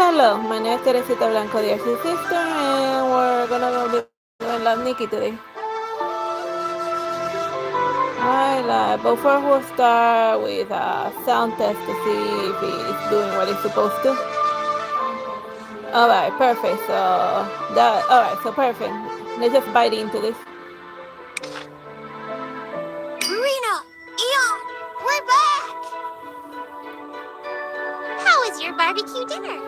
Hello, my name is Teresita Blanco, the Artsy sister, and we're gonna be doing Love Nikki today. Alright, but first we'll start with a sound test to see if it's doing what it's supposed to. Alright, perfect. So perfect. Let's just bite into this. Marina! Eon! We're back! How was your barbecue dinner?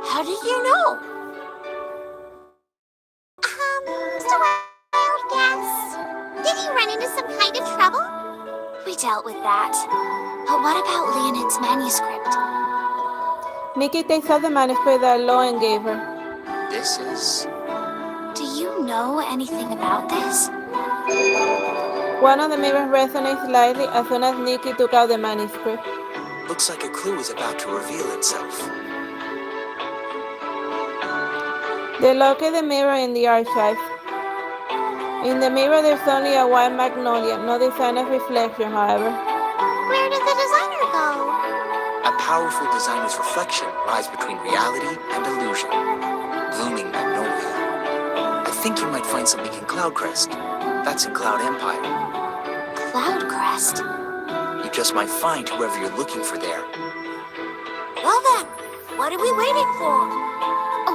How did you know? Just a wild guess. Did he run into some kind of trouble? We dealt with that. But what about Leonid's manuscript? Nikki takes out the manuscript that Loen gave her. This is... Do you know anything about this? One of the mirrors resonates slightly as soon as Nikki took out the manuscript. Looks like a clue is about to reveal itself. They locate the mirror in the archive. In the mirror there's only a white magnolia, no design of reflection, however. Where did the designer go? A powerful designer's reflection lies between reality and illusion. Blooming magnolia. I think you might find something in Cloudcrest. That's in Cloud Empire. Cloudcrest? You just might find whoever you're looking for there. Well then, what are we waiting for?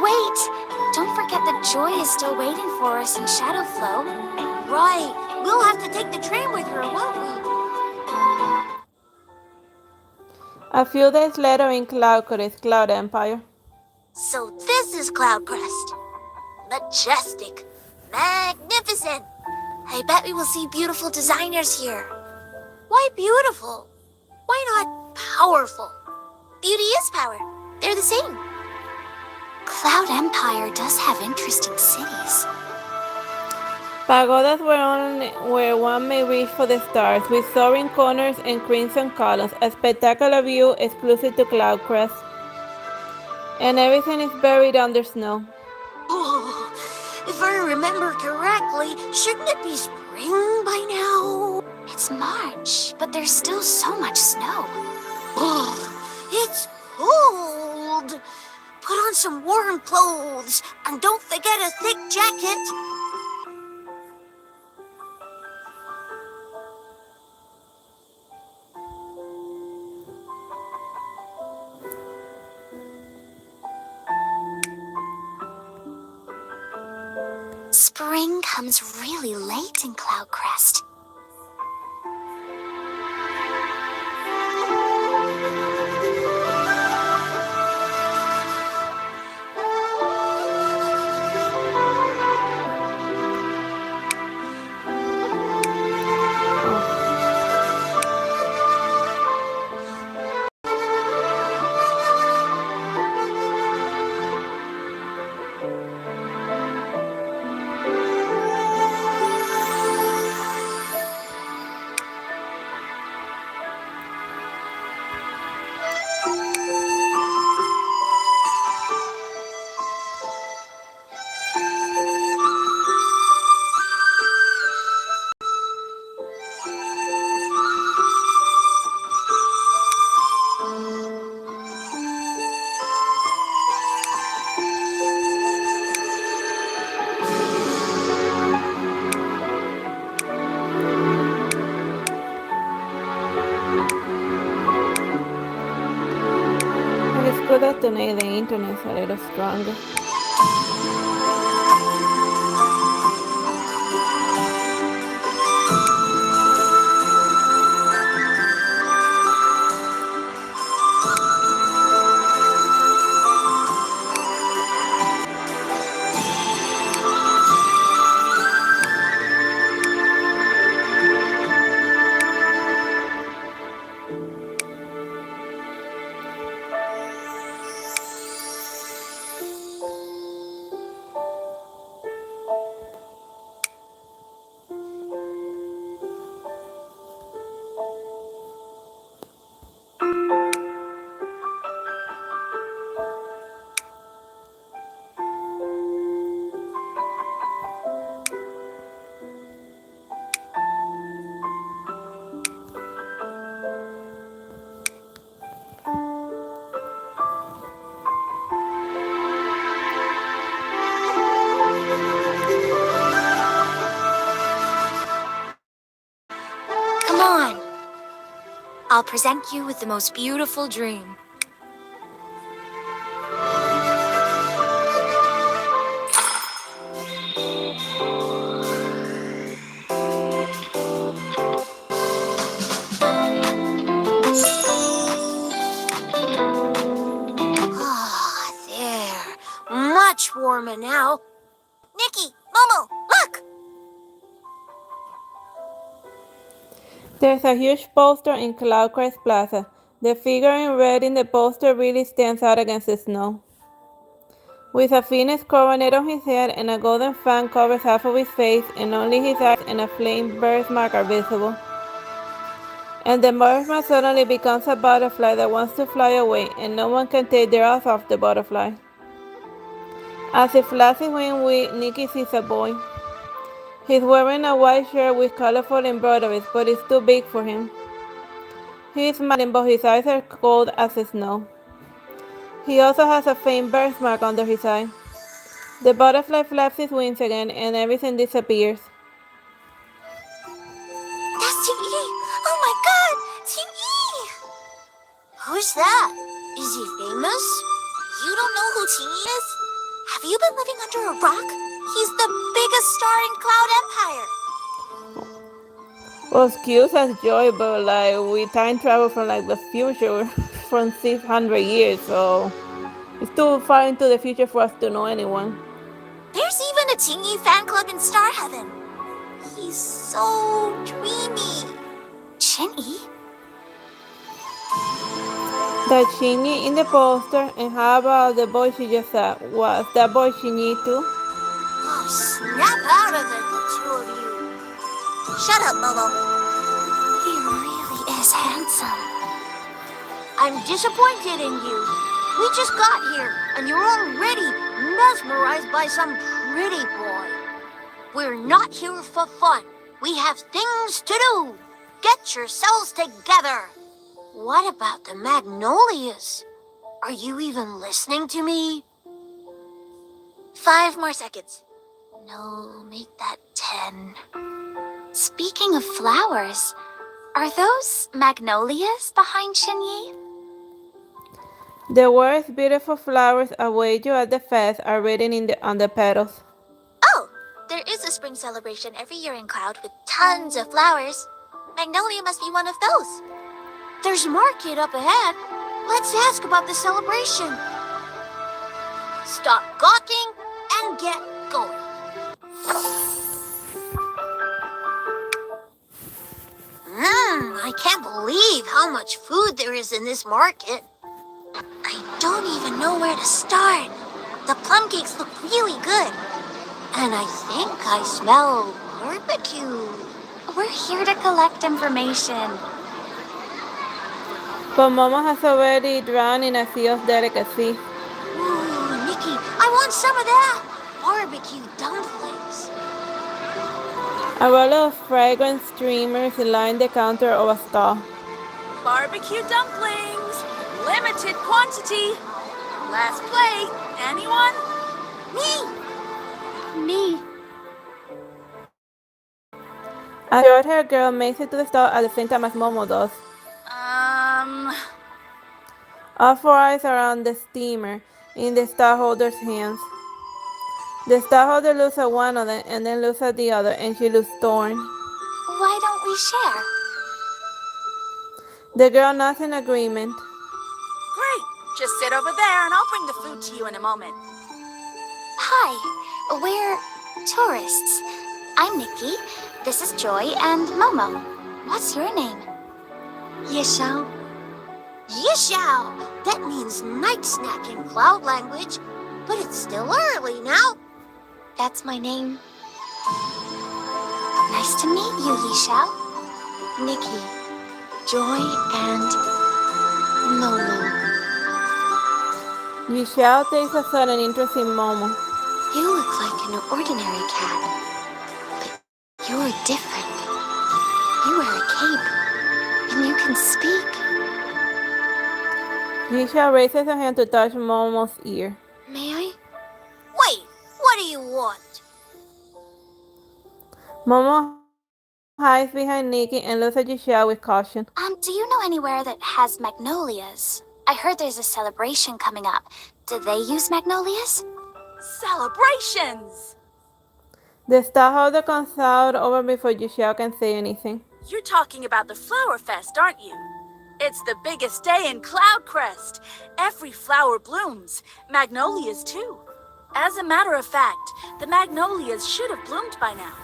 Wait! Don't forget that Joy is still waiting for us in Shadowflow. Right. We'll have to take the train with her, won't we? A few days later in Cloudcrest, Cloud Empire. So this is Cloudcrest. Majestic. Magnificent. I bet we will see beautiful designers here. Why beautiful? Why not powerful? Beauty is power. They're the same. Cloud Empire does have interesting cities. Pagodas where one may reach for the stars, with soaring corners and crimson columns, a spectacular view exclusive to Cloudcrest. And everything is buried under snow. Oh, if I remember correctly, shouldn't it be spring by now? It's March, but there's still so much snow. Oh, it's cold. Put on some warm clothes, and don't forget a thick jacket. Spring comes really late in Cloudcrest. It's good that today the internet's a little stronger. present you with the most beautiful dream. Ah, there. Much warmer now. Nikki, Momo, look! There's a huge poster in Cloudcrest Plaza. The figure in red in the poster really stands out against the snow. With a phoenix coronet on his head and a golden fan covers half of his face, and only his eyes and a flame birthmark are visible. And the birthmark suddenly becomes a butterfly that wants to fly away, and no one can take their eyes off the butterfly. As it flaps his wings, Nikki sees a boy. He's wearing a white shirt with colorful embroideries, but it's too big for him. He is smiling, but his eyes are cold as snow. He also has a faint birthmark under his eye. The butterfly flaps his wings again, and everything disappears. That's Qin Yi! Oh my god! Qin Yi! Who's that? Is he famous? You don't know who Qin Yi is? Have you been living under a rock? He's the biggest star in Cloud Empire! Well, excuse us, Joy, but we time travel from the future from 600 years, so it's too far into the future for us to know anyone. There's even a Qin Yi fan club in Star Heaven. He's so dreamy. Qin Yi? The Qin Yi in the poster, and how about the boy she just saw? Was that boy Qin Yi too? Oh, snap out of it, the two of you. Shut up, Momo. He really is handsome. I'm disappointed in you. We just got here, and you're already mesmerized by some pretty boy. We're not here for fun. We have things to do. Get yourselves together. What about the magnolias? Are you even listening to me? 5 more seconds. No, make that 10. Speaking of flowers, are those magnolias behind Qin Yi? The words "beautiful flowers await you at the fest" are written on the petals. Oh, there is a spring celebration every year in Cloud with tons of flowers. Magnolia must be one of those. There's a market up ahead. Let's ask about the celebration. Stop gawking and get going. I can't believe how much food there is in this market. I don't even know where to start. The plum cakes look really good. And I think I smell barbecue. We're here to collect information. But Mama has already drowned in a sea of delicacy. Ooh, Nikki, I want some of that. Barbecue dumplings. A roll of fragrant streamers line the counter of a stall. Barbecue dumplings! Limited quantity! Last plate, anyone? Me. A short-haired girl makes it to the stall at the same time as Momo does. All 4 eyes are on the steamer in the stallholder's hands. The stallholder looks at one of them and then looks at the other, and she looks torn. Why don't we share? The girl nods in agreement. Great! Just sit over there and I'll bring the food to you in a moment. Hi, we're tourists. I'm Nikki. This is Joy and Momo. What's your name? Yishao. Yishao! That means night snack in Cloud language, but it's still early now. That's my name. Nice to meet you, Yishao. Nikki, Joy, and Momo. Yishao takes a sudden interest in Momo. You look like an ordinary cat, but you're different. You wear a cape, and you can speak. Yishao raises her hand to touch Momo's ear. May I? Wait, what do you want? Momo hides behind Nikki and looks at Giselle with caution. Do you know anywhere that has magnolias? I heard there's a celebration coming up. Do they use magnolias? Celebrations! The stallholder comes out over before Giselle can say anything. You're talking about the Flower Fest, aren't you? It's the biggest day in Cloudcrest. Every flower blooms. Magnolias, too. As a matter of fact, the magnolias should have bloomed by now.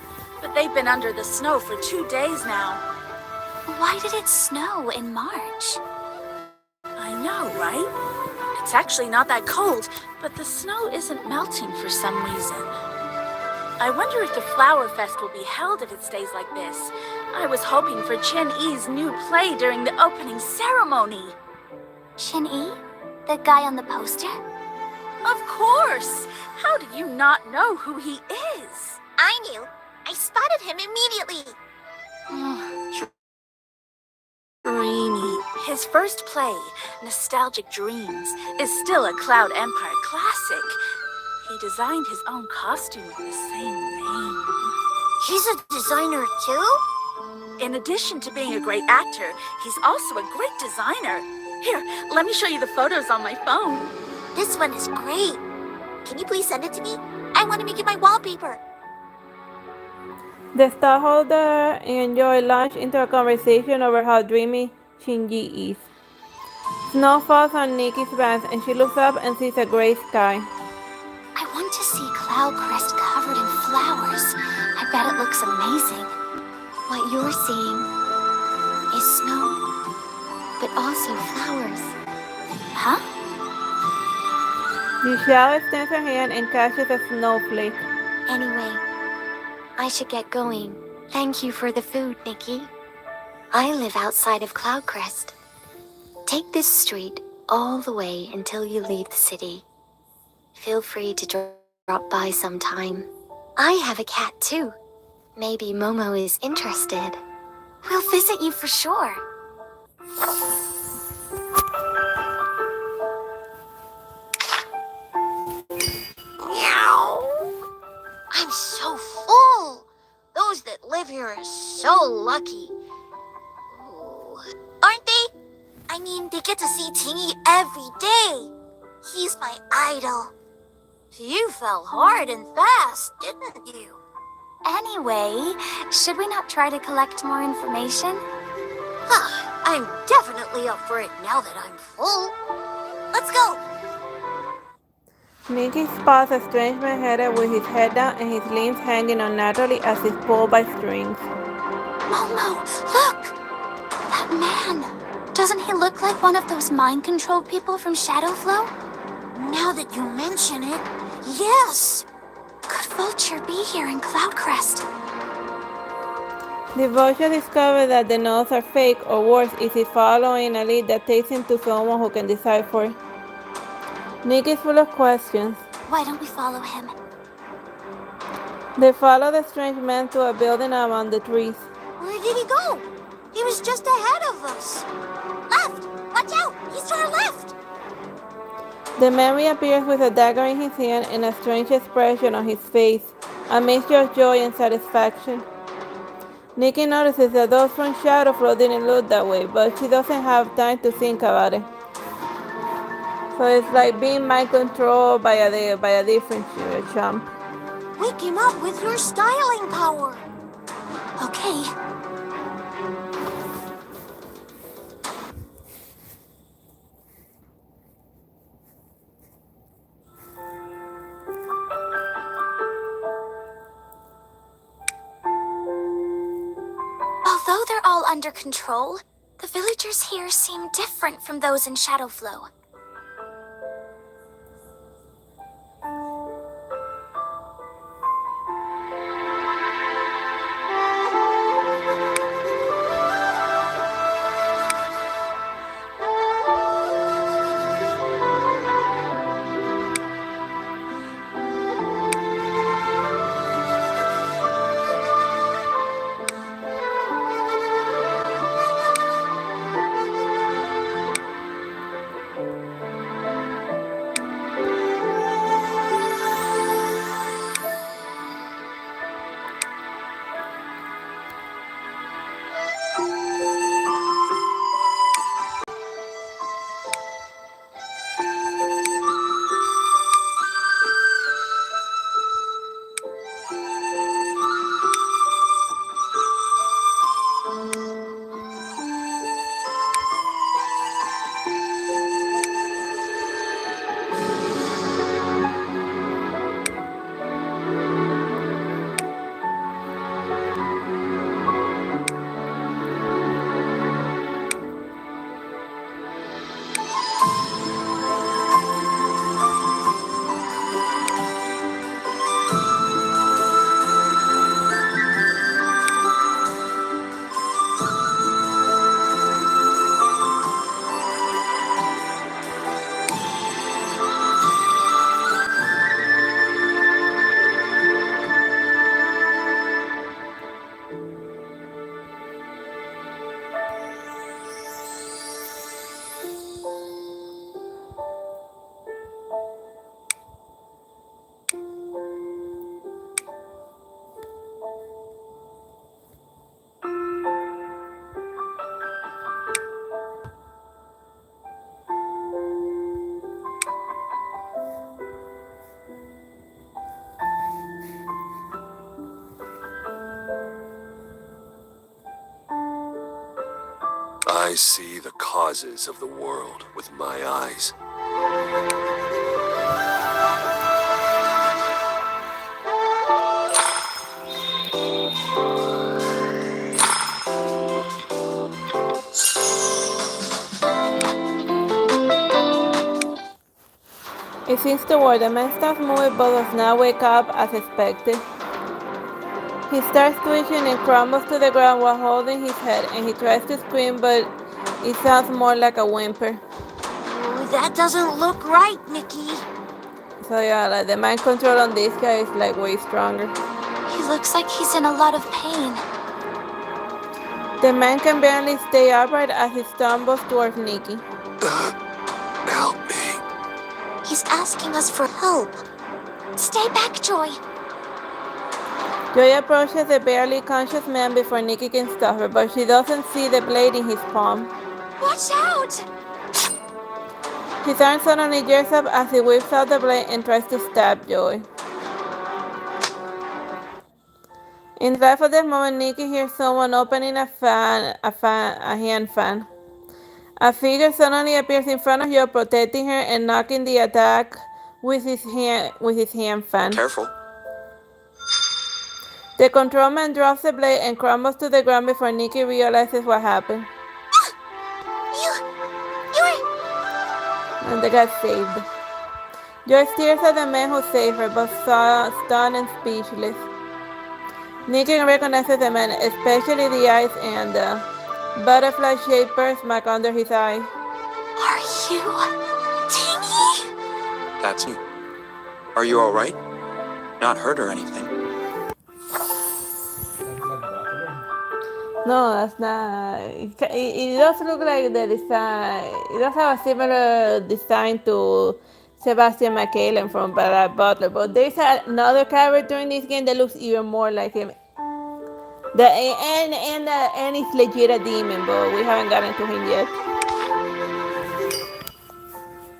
But they've been under the snow for 2 days now. Why did it snow in March? I know, right? It's actually not that cold, but the snow isn't melting for some reason. I wonder if the Flower Fest will be held if it stays like this. I was hoping for Qin Yi's new play during the opening ceremony. Qin Yi? The guy on the poster? Of course! How do you not know who he is? I knew. I spotted him immediately. Dreamy. His first play, Nostalgic Dreams, is still a Cloud Empire classic. He designed his own costume with the same name. He's a designer too? In addition to being a great actor, he's also a great designer. Here, let me show you the photos on my phone. This one is great. Can you please send it to me? I want to make it my wallpaper. The stallholder and Joy launch into a conversation over how dreamy Qin Yi is. Snow falls on Nikki's pants and she looks up and sees a gray sky. I want to see Cloudcrest covered in flowers. I bet it looks amazing. What you're seeing is snow, but also flowers. Huh? Giselle extends her hand and catches a snowflake. Anyway, I should get going. Thank you for the food, Nikki. I live outside of Cloudcrest. Take this street all the way until you leave the city. Feel free to drop by sometime. I have a cat too. Maybe Momo is interested. We'll visit you for sure. Meow. I'm so full. Those that live here are so lucky. Ooh. Aren't they? I mean, they get to see Qin Yi every day. He's my idol. You fell hard and fast, didn't you? Anyway, should we not try to collect more information? I'm definitely up for it now that I'm full. Let's go! Nikki spots a strange man headed with his head down and his limbs hanging unnaturally as if pulled by strings. Momo, look! That man! Doesn't he look like one of those mind-controlled people from Shadowflow? Now that you mention it, yes! Could Vulture be here in Cloudcrest? The Vulture discovers that the notes are fake, or worse, is he following a lead that takes him to someone who can decipher. Nick is full of questions. Why don't we follow him? They follow the strange man to a building among the trees. Where did he go? He was just ahead of us. Left! Watch out! He's to our left! The man reappears with a dagger in his hand and a strange expression on his face, a mixture of joy and satisfaction. Nikki notices that those from Shadowflow didn't look that way, but she doesn't have time to think about it. So it's like being mind controlled by a different chump. We came up with your styling power. Okay. Although they're all under control, the villagers here seem different from those in Shadowflow. I see the causes of the world with my eyes. It seems to work. The man stops moving but does not wake up as expected. He starts twitching and crumbles to the ground while holding his head, and he tries to scream, but it sounds more like a whimper. Oh, that doesn't look right, Nikki. So yeah, like the mind control on this guy is like way stronger. He looks like he's in a lot of pain. The man can barely stay upright as he stumbles towards Nikki. Help me. He's asking us for help. Stay back, Joy. Joy approaches the barely conscious man before Nikki can stop her, but she doesn't see the blade in his palm. Watch out! His arm suddenly jerks up as he whips out the blade and tries to stab Joy. In the life of this moment, Nikki hears someone opening a hand fan. A figure suddenly appears in front of Joy, protecting her and knocking the attack with his hand fan. Careful. The control man drops the blade and crumbles to the ground before Nikki realizes what happened. And they got saved. Joy stares at the man who saved her, but stunned and speechless. Nikki recognizes the man, especially the eyes and the butterfly-shaped birthmark under his eye. Are you Qin Yi? That's you. Are you alright? Not hurt or anything? No, that's not. It does look like the design. It does have a similar design to Sebastian McCallan from Butler, but there's another character in this game that looks even more like him. And he's legit a demon, but we haven't gotten to him yet.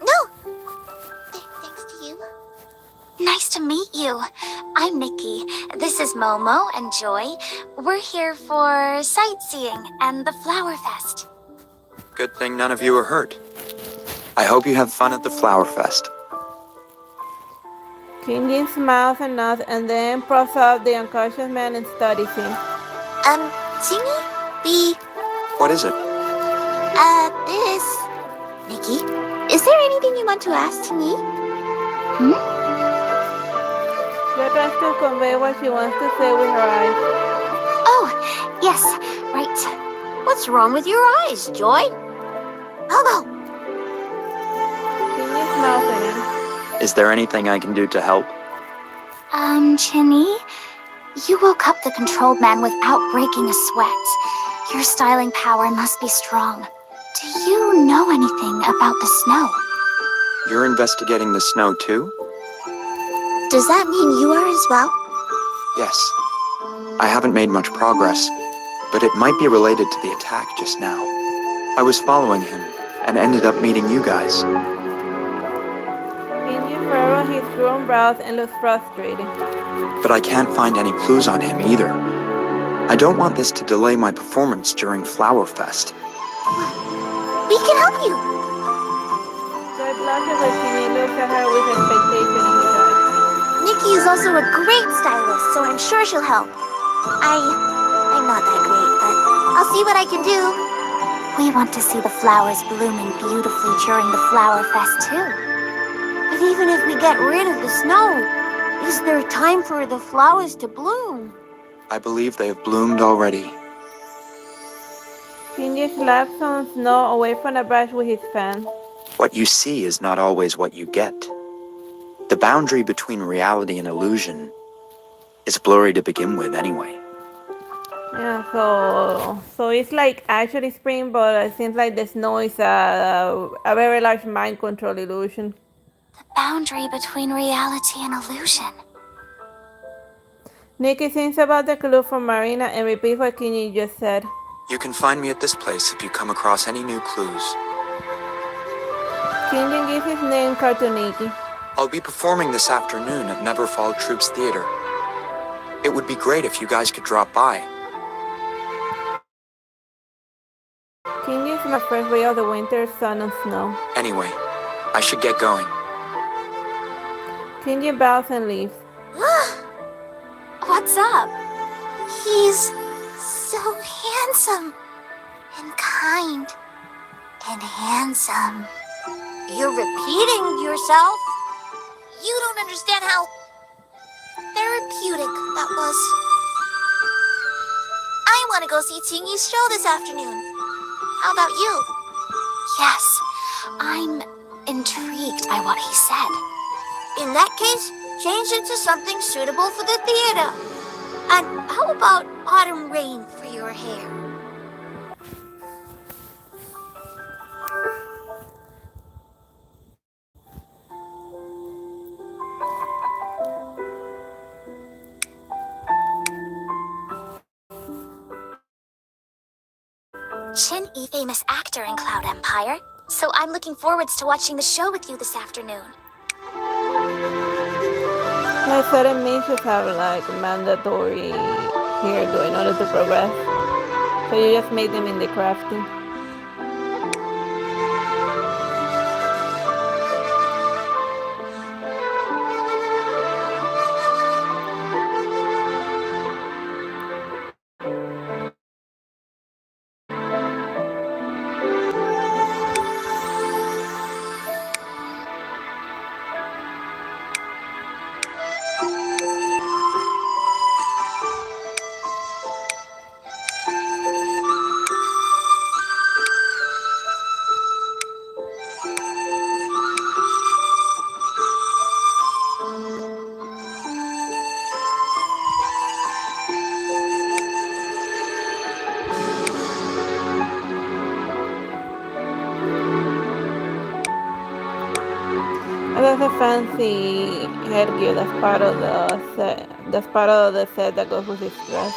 No! Thanks to you. Nice to meet you. I'm Nikki. This is Momo and Joy. We're here for sightseeing and the Flower Fest. Good thing none of you are hurt. I hope you have fun at the Flower Fest. Qin Yi smiles and nods, and then props up the unconscious man and studies him. Qin Yi? What is it? This... Nikki, is there anything you want to ask Qin Yi? She tries to convey what she wants to say with her eyes. Oh, yes, right. What's wrong with your eyes, Joy? Momo! Qin Yi smiles at him. Is there anything I can do to help? Qin Yi? You woke up the controlled man without breaking a sweat. Your styling power must be strong. Do you know anything about the snow? You're investigating the snow too? Does that mean you are as well? Yes. I haven't made much progress, but it might be related to the attack just now. I was following him and ended up meeting you guys. Qin Yi furrows his grown brows and looks frustrated. But I can't find any clues on him either. I don't want this to delay my performance during Flower Fest. We can help you! Joy blushes as Qin Yi looks at her with expectation in his eyes. Nikki is also a great stylist, so I'm sure she'll help. I'm not that great, but I'll see what I can do. We want to see the flowers blooming beautifully during the Flower Fest, too. But even if we get rid of the snow, is there time for the flowers to bloom? I believe they have bloomed already. Qin Yi slaps some snow away from the brush with his fan. What you see is not always what you get. The boundary between reality and illusion is blurry to begin with anyway. Yeah, so it's like actually spring, but it seems like the snow is a very large mind control illusion. The boundary between reality and illusion. Nikki thinks about the clue from Marina and repeats what Qin Yi just said. You can find me at this place if you come across any new clues. Qin Yi gives his name card to Nikki. I'll be performing this afternoon at Neverfall Troops Theater. It would be great if you guys could drop by. Qin Yi is my first ray of the winter, sun, and snow. Anyway, I should get going. Qin Yi bows and leaves. What's up? He's so handsome and kind and handsome. You're repeating yourself. You don't understand how therapeutic that was. I want to go see Qin Yi's show this afternoon. How about you? Yes, I'm intrigued by what he said. In that case, change it to something suitable for the theater. And how about autumn rain for your hair? Qin Yi, famous actor in Cloud Empire, so I'm looking forwards to watching the show with you this afternoon. Like certain means have like mandatory hairdo in order to progress. So you just make them in the crafting. That's a fancy headgear. That's part of the set. That's part of the set that goes with his dress.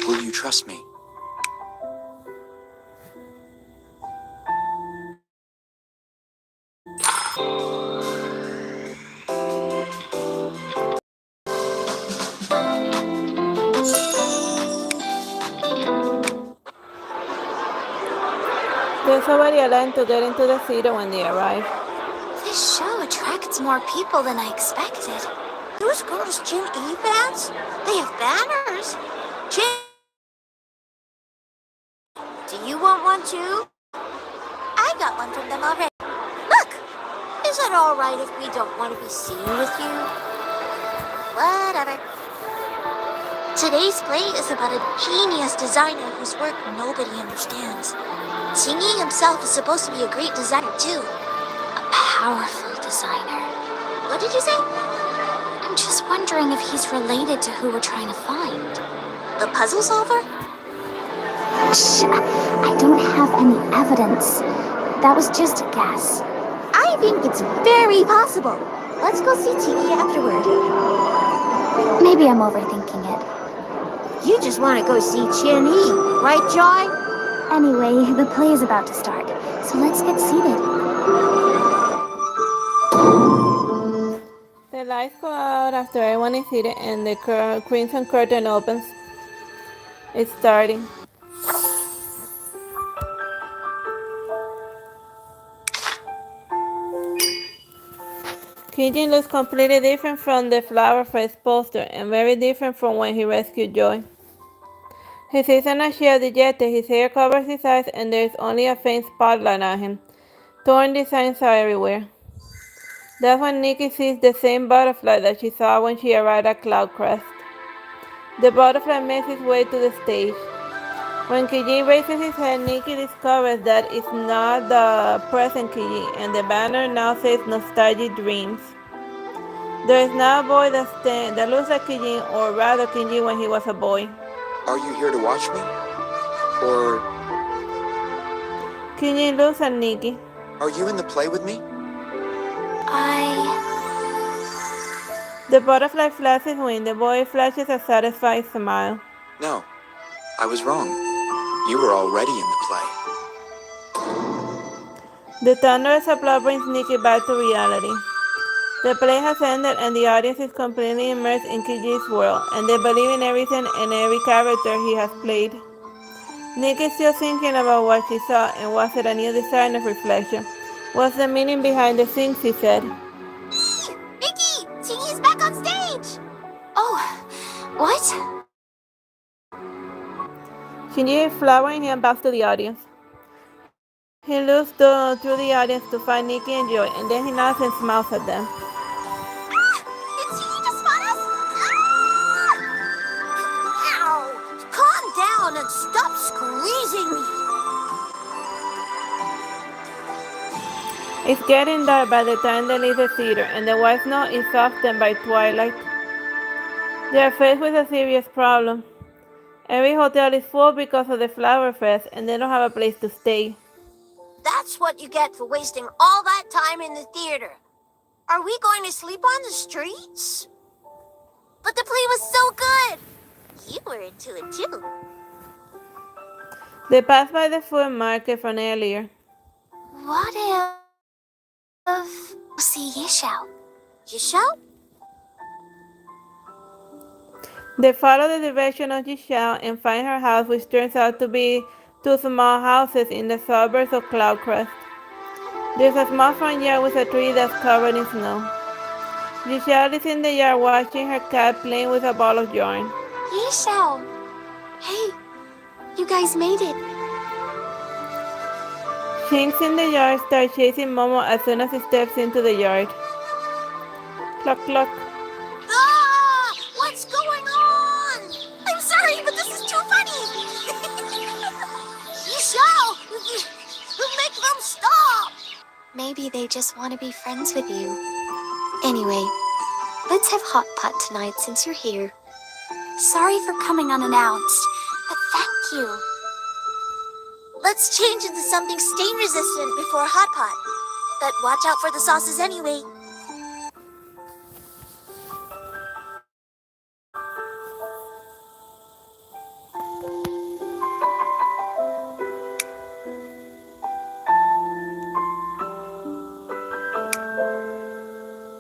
Will you trust me? There's already a line to get into the theater when they arrive. This show attracts more people than I expected. Those girls Qin Yi fans? They have banners. Qin, do you want one too? I got one from them already. Look! Is it alright if we don't want to be seen with you? Whatever. Today's play is about a genius designer whose work nobody understands. Qin Yi himself is supposed to be a great designer too. A powerful designer. What did you say? I'm just wondering if he's related to who we're trying to find. The puzzle solver? Shh, I don't have any evidence. That was just a guess. I think it's very possible. Let's go see Qin Yi afterward. Maybe I'm overthinking it. You just want to go see Qin Yi, right, Joy? Anyway, the play is about to start, so let's get seated. The lights go out after everyone is seated and the crimson curtain opens. It's starting. Qin Yi looks completely different from the Flower Fest poster and very different from when he rescued Joy. He sits on a chair dejected, his hair covers his eyes and there is only a faint spotlight on him. Torn designs are everywhere. That's when Nikki sees the same butterfly that she saw when she arrived at Cloudcrest. The butterfly makes its way to the stage. When Qin Yi raises his head, Nikki discovers that it's not the present Qin Yi, and the banner now says Nostalgic Dreams. There is now a boy that looks like Qin Yi, or rather Qin Yi when he was a boy. Are you here to watch me? Or Qin Yi looks at Nikki. are you in the play with me? The butterfly flaps his wing. The boy flashes a satisfied smile. No, I was wrong. You were already in the play. The thunderous applause brings Nikki back to reality. The play has ended and the audience is completely immersed in Qin Yi's world, and they believe in everything and every character he has played. Nikki is still thinking about what she saw, and was it a new design of reflection? What's the meaning behind the things he said? Nikki! Qin Yi's back on stage! Oh, what? Qin Yi is flowering him back to the audience. He looks through the audience to find Nikki and Joy, and then he nods and smiles at them. Did Qin Yi just spot us? Ow! Calm down and stop squeezing me! It's getting dark by the time they leave the theater, and the white snow is softened by twilight. They are faced with a serious problem. Every hotel is full because of the Flower Fest, and they don't have a place to stay. That's what you get for wasting all that time in the theater. Are we going to sleep on the streets? But the play was so good! You were into it too. They pass by the food market from earlier. What if... see Yishao? Yishao? They follow the direction of Jishao and find her house, which turns out to be two small houses in the suburbs of Cloudcrest. There's a small front yard with a tree that's covered in snow. Jishao is in the yard watching her cat playing with a ball of yarn. Yishao! Hey, you guys made it. Chinks in the yard start chasing Momo as soon as he steps into the yard. Cluck cluck. Ah! What's going on? I'm sorry, but this is too funny! Yishao! Make them stop! Maybe they just want to be friends with you. Anyway, let's have hot pot tonight since you're here. Sorry for coming unannounced, but thank you. Let's change into something stain resistant before hot pot. But watch out for the sauces anyway.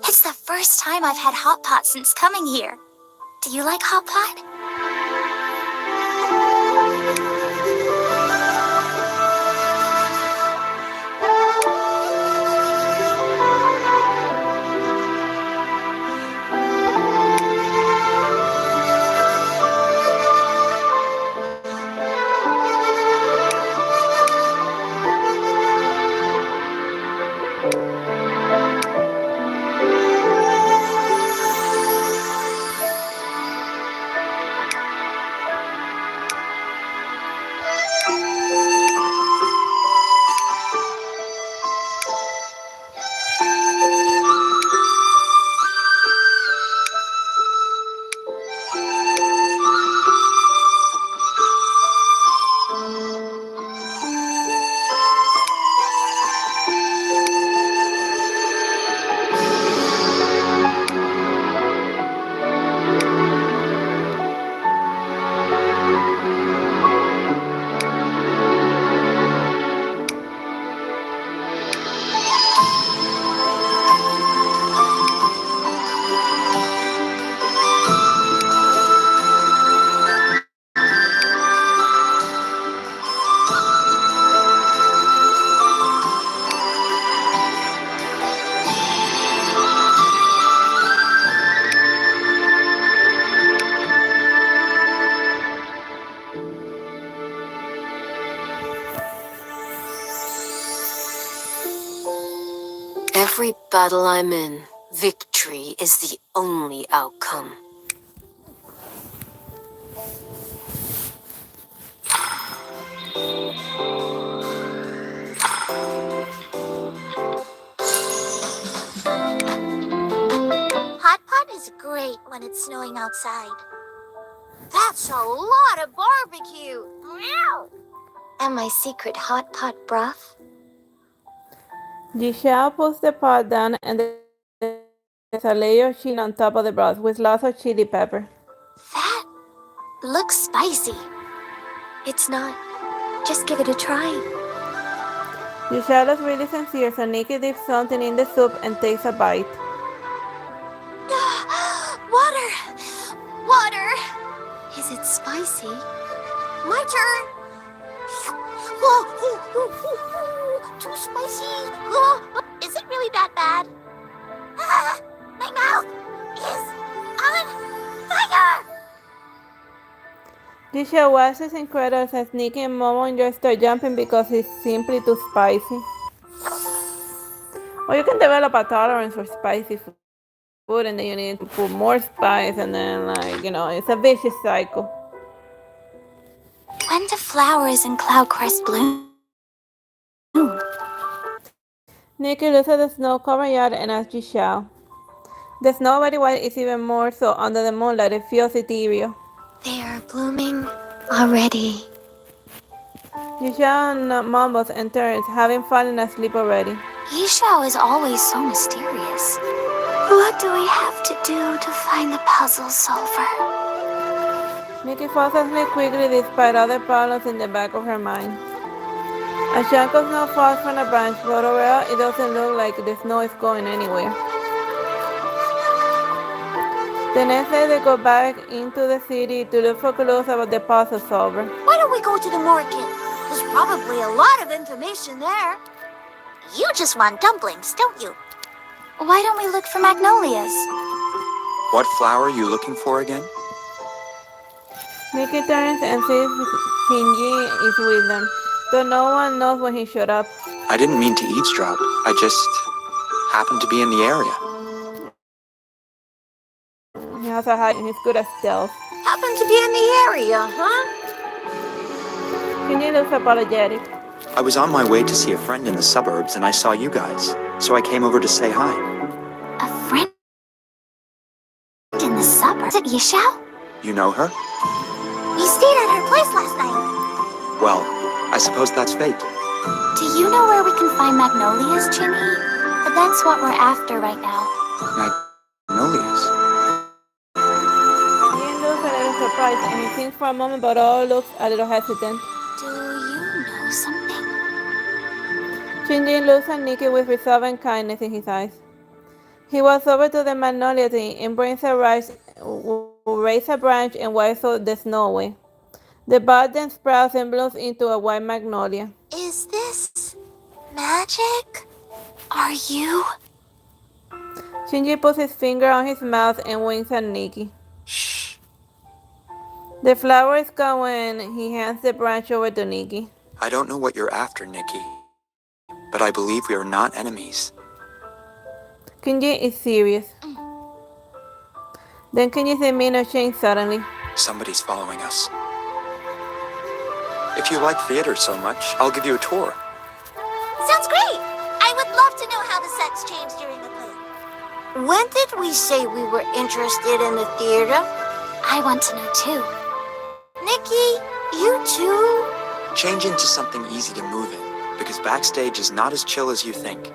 It's the first time I've had hot pot since coming here. Do you like hot pot? Every battle I'm in, victory is the only outcome. Hot pot is great when it's snowing outside. That's a lot of barbecue. Meow. And my secret hot pot broth? Giselle puts the pot down and there's a layer of chili on top of the broth with lots of chili pepper. That looks spicy. It's not. Just give it a try. Giselle is really sincere, so Nikki dips something in the soup and takes a bite. Water! Water! Is it spicy? My turn! Too spicy! Is it really that bad? My mouth is on fire! Giselle watches incredible as Nikki and Momo enjoy start jumping because it's simply too spicy. Or you can develop a tolerance for spicy food and then you need to put more spice and then it's a vicious cycle. When do flowers in Cloudcrest bloom? Nikki looks at the snow-covered yard and asks Giselle. The snow very white is even more so under the moonlight. It feels ethereal. They are blooming already. Giselle mumbles and turns, having fallen asleep already. Yishao is always so mysterious. What do we have to do to find the puzzle solver? Nikki falls asleep quickly despite other problems in the back of her mind. A chunk of snow falls from a branch, but overall it doesn't look like the snow is going anywhere. The next day they go back into the city to look for clues about the puzzle solver. Why don't we go to the market? There's probably a lot of information there. You just want dumplings, don't you? Why don't we look for magnolias? What flower are you looking for again? Nikki turns and sees Qin Yi is with them, though no one knows when he showed up. I didn't mean to eavesdrop. I just happened to be in the area. He has a hide and he's good at stealth. Happen to be in the area, huh? Qin Yi looks apologetic. I was on my way to see a friend in the suburbs and I saw you guys, so I came over to say hi. A friend in the suburbs? Is it Yishao? You know her? We stayed at her place last night. Well, I suppose that's fate. Do you know where we can find magnolias, Qin Yi? That's what we're after right now. Magnolias. Ian looks a little surprised and he thinks for a moment but all looks a little hesitant. Do you know something? Qin Yi looks at Nikki with resolving kindness in his eyes. He walks over to the magnolia tree and brings a raise a branch and wipes the snow away. The bud then sprouts and blooms into a white magnolia. Is this magic? Are you? Qin Yi puts his finger on his mouth and winks at Nikki. Shh. The flower is gone when he hands the branch over to Nikki. I don't know what you're after, Nikki, but I believe we are not enemies. Qin Yi is serious. Then Qin Yi's demeanor changed suddenly. Somebody's following us. If you like theater so much, I'll give you a tour. Sounds great! I would love to know how the sets changed during the play. When did we say we were interested in the theater? I want to know too. Nikki, you too? Change into something easy to move in, because Backstage is not as chill as you think.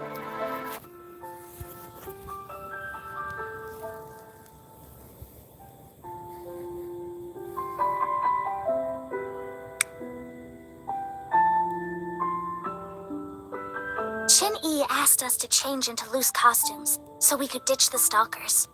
Qin Yi asked us to change into loose costumes so we could ditch the stalkers.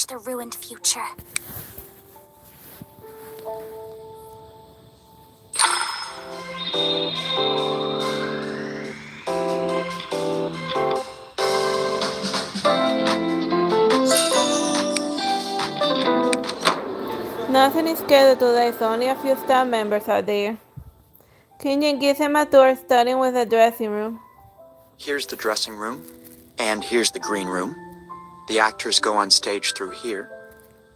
change the ruined future. Nothing is scheduled today, so only a few staff members are there. Qin Yi gives him a tour, starting with the dressing room. Here's the dressing room, and here's the green room. The actors go on stage through here.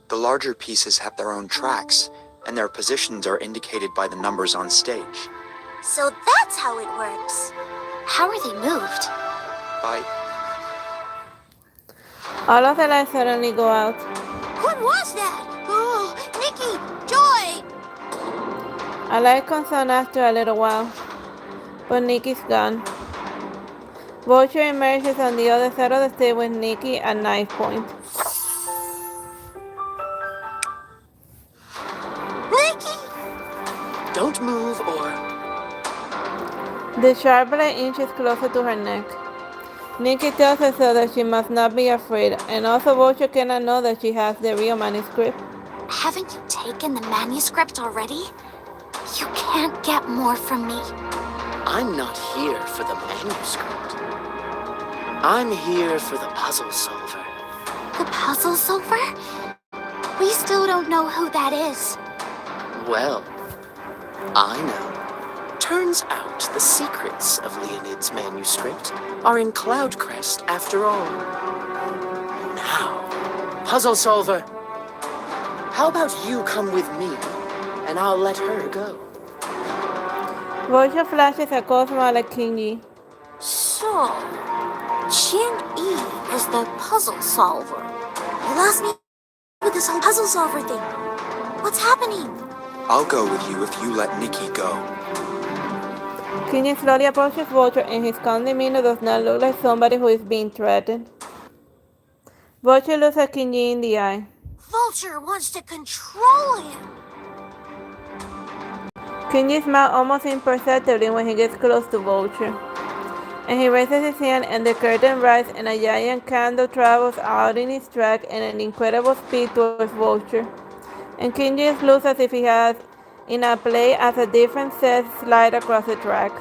The larger pieces have their own tracks, and their positions are indicated by the numbers on stage. So that's how it works. How are they moved? By All of the lights suddenly go out. What was that? Oh, Nikki! Joy! A light comes on after a little while, but Nikki's gone. Vulture emerges on the other side of the stage with Nikki at knife point. Nikki! don't move or... The sharp blade inches closer to her neck. Nikki tells herself that she must not be afraid, and also Vulture cannot know that she has the real manuscript. Haven't you taken the manuscript already? You can't get more from me. I'm not here for the manuscript. I'm here for the puzzle solver. The puzzle solver? We still don't know who that is. Well, I know. Turns out the secrets of Leonid's manuscript are in Cloudcrest after all. Now, puzzle solver, how about you come with me, and I'll let her go. Vulture flashes a Cosmo at Qin Yi. So, Qin Yi is the puzzle solver. You lost me with this whole puzzle solver thing. What's happening? I'll go with you if you let Nikki go. Qin Yi slowly approaches Vulture, and his calm demeanor does not look like somebody who is being threatened. Vulture looks at Qin Yi in the eye. Vulture wants to control him. Qin Yi smiles almost imperceptibly when he gets close to Vulture, and he raises his hand and the curtain rises and a giant candle travels out in its track at an incredible speed towards Vulture. And Qin Yi looks as if he has in a play as a different set slide across the tracks.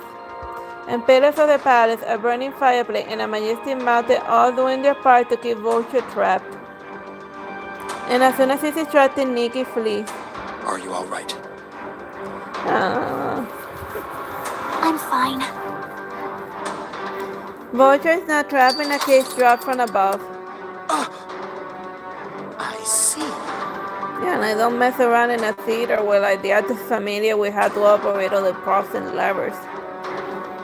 And pillars of the palace, a burning fireplace, and a majestic mountain all doing their part to keep Vulture trapped. And as soon as he's distracted, Nikki flees. Are you all right? I'm fine. Vulture is now trapped in a cage dropped from above. I see. Yeah, and I don't mess around in a theater where like the artist familiar we have to operate all the props and levers.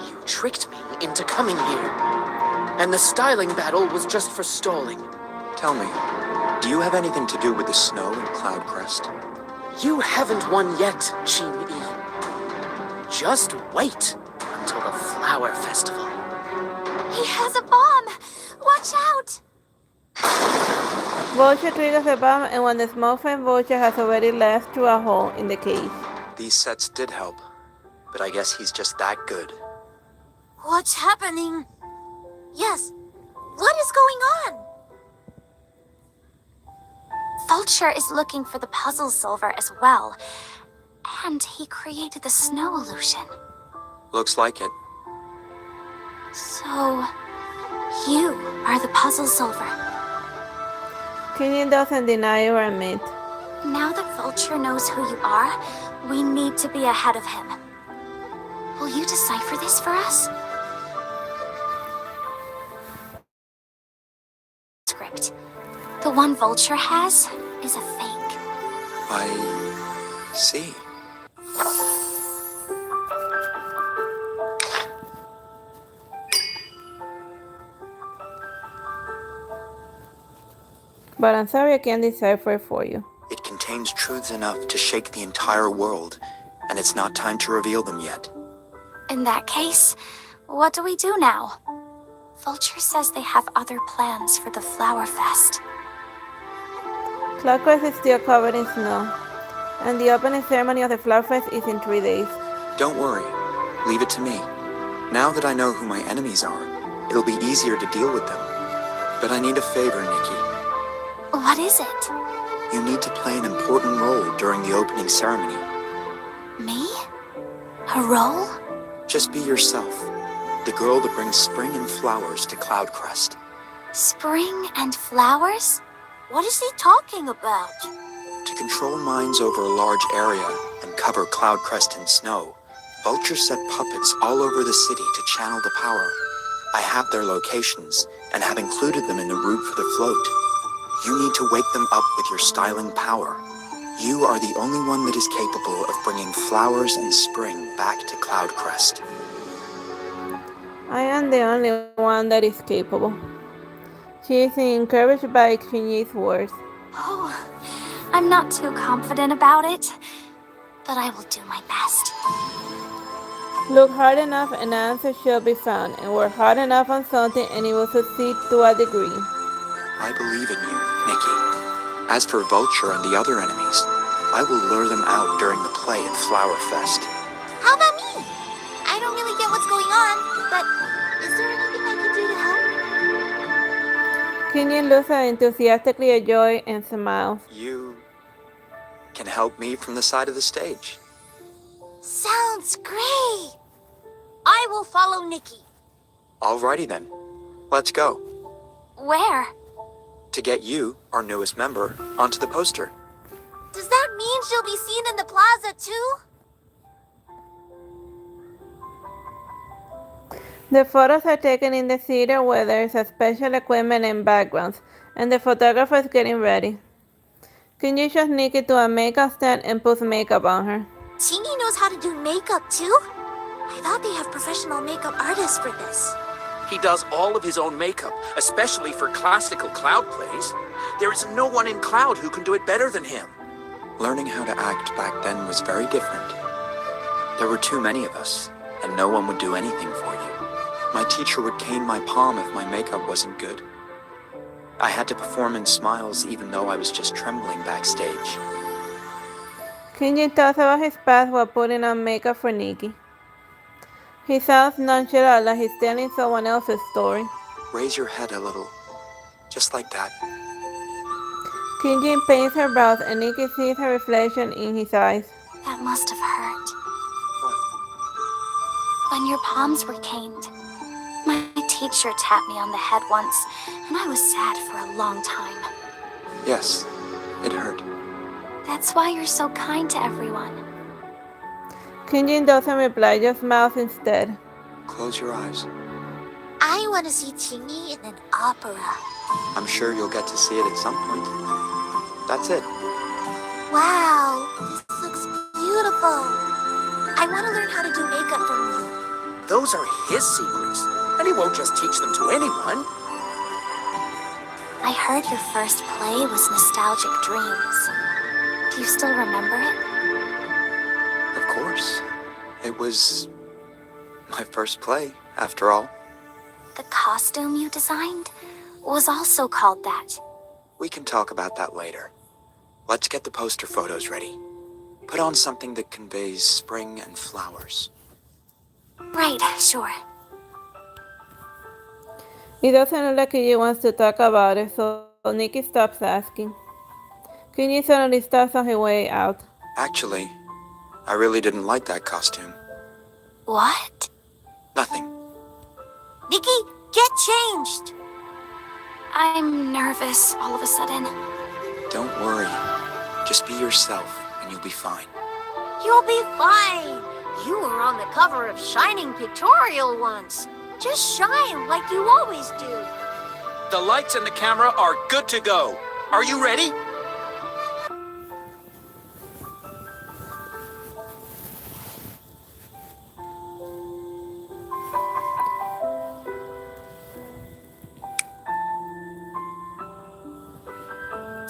You tricked me into coming here. And the styling battle was just for stalling. Tell me, do you have anything to do with the snow in Cloudcrest? You haven't won yet, Qin Yi. Just wait until the flower festival. He has a bomb! Watch out! Vulture triggers the bomb, and when the smoke from Vulture has already left through a hole in the cage. These sets did help, but I guess he's just that good. What's happening? Yes, what is going on? Vulture is looking for the puzzle solver as well. And he created the snow illusion. Looks like it. So, you are the puzzle solver. Qin Yi doesn't deny or admit. Now that Vulture knows who you are, we need to be ahead of him. Will you decipher this for us? Script. The one Vulture has is a fake. I see. But I'm sorry I can't decipher it for you. It contains truths enough to shake the entire world, and it's not time to reveal them yet. In that case, what do we do now? Vulture says they have other plans for the Flower Fest. Cloudcrest is still covered in snow, and the opening ceremony of the Flower Fest is in 3 days. Don't worry. Leave it to me. Now that I know who my enemies are, it'll be easier to deal with them. But I need a favor, Nikki. What is it? You need to play an important role during the opening ceremony. Me? A role? Just be yourself, the girl that brings spring and flowers to Cloudcrest. Spring and flowers? What is he talking about? To control minds over a large area and cover Cloudcrest in snow, Vulture set puppets all over the city to channel the power. I have their locations and have included them in the route for the float. You need to wake them up with your styling power. You are the only one that is capable of bringing flowers and spring back to Cloudcrest. I am the only one that is capable. She is encouraged by Qin Yi's words. Oh, I'm not too confident about it, but I will do my best. Look hard enough and an answer shall be found, and work hard enough on something and it will succeed to a degree. I believe in you, Nikki. As for Vulture and the other enemies, I will lure them out during the play at Flower Fest. How about me? I don't really get what's going on, but is there anything I can do to help? Qin Yi looks enthusiastically at Joy and smiles. You can help me from the side of the stage. Sounds great! I will follow Nikki. Alrighty then, let's go. Where? To get you, our newest member, onto the poster. Does that mean she'll be seen in the plaza too? The photos are taken in the theater where there is a special equipment and backgrounds, and the photographer is getting ready. Qin Yi shows Nikki to a makeup stand and puts makeup on her. Qin Yi knows how to do makeup too? I thought they have professional makeup artists for this. He does all of his own makeup, especially for classical Cloud plays. There is no one in Cloud who can do it better than him. Learning how to act back then was very different. There were too many of us, and no one would do anything for you. My teacher would cane my palm if my makeup wasn't good. I had to perform in smiles even though I was just trembling backstage. Qin Yi talks about his past while putting on makeup for Nikki. He sounds nonchalant like he's telling someone else's story. Raise your head a little, just like that. Qin Yi paints her brows and Nikki sees her reflection in his eyes. That must have hurt. What? When your palms were caned. My teacher tapped me on the head once, and I was sad for a long time. Yes, it hurt. That's why you're so kind to everyone. Qin Yi doesn't reply, just smiles instead. Close your eyes. I want to see Qin Yi in an opera. I'm sure you'll get to see it at some point. That's it. Wow, this looks beautiful. I want to learn how to do makeup from you. Those are his secrets, and he won't just teach them to anyone. I heard your first play was Nostalgic Dreams. Do you still remember it? Of course. It was my first play, after all. The costume you designed was also called that. We can talk about that later. Let's get the poster photos ready. Put on something that conveys spring and flowers. Right, sure. It doesn't look like Qin Yi wants to talk about it, so Nikki stops asking. Qin Yi suddenly starts on her way out. Actually, I really didn't like that costume. What? Nothing. Nikki, get changed! I'm nervous all of a sudden. Don't worry. Just be yourself, and you'll be fine. You'll be fine! You were on the cover of Shining Pictorial once. Just shine like you always do. The lights and the camera are good to go. Are you ready?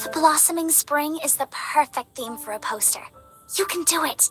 The blossoming spring is the perfect theme for a poster. You can do it.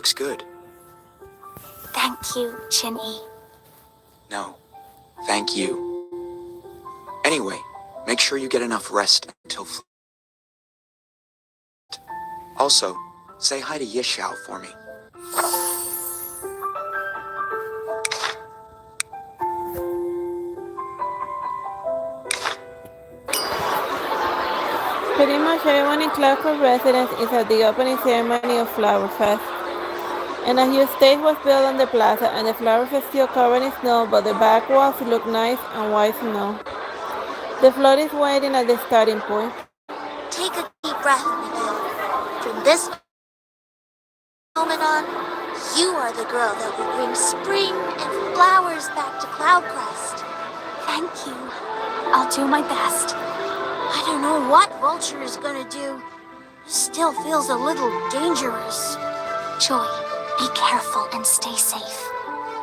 looks good. Thank you, Qin Yi. No, thank you. Anyway, make sure you get enough rest until... Also, say hi to Yishao for me. Pretty much everyone in Cloudcrest residence is at the opening ceremony of Flower Fest. And a huge stage was built on the plaza, and the flowers are still covered in snow, but the back walls look nice and white snow. The float is waiting at the starting point. Take a deep breath, Nikki. From this moment on, you are the girl that will bring spring and flowers back to Cloudcrest. Thank you. I'll do my best. I don't know what Vulture is gonna do. Still feels a little dangerous. Joy, be careful and stay safe.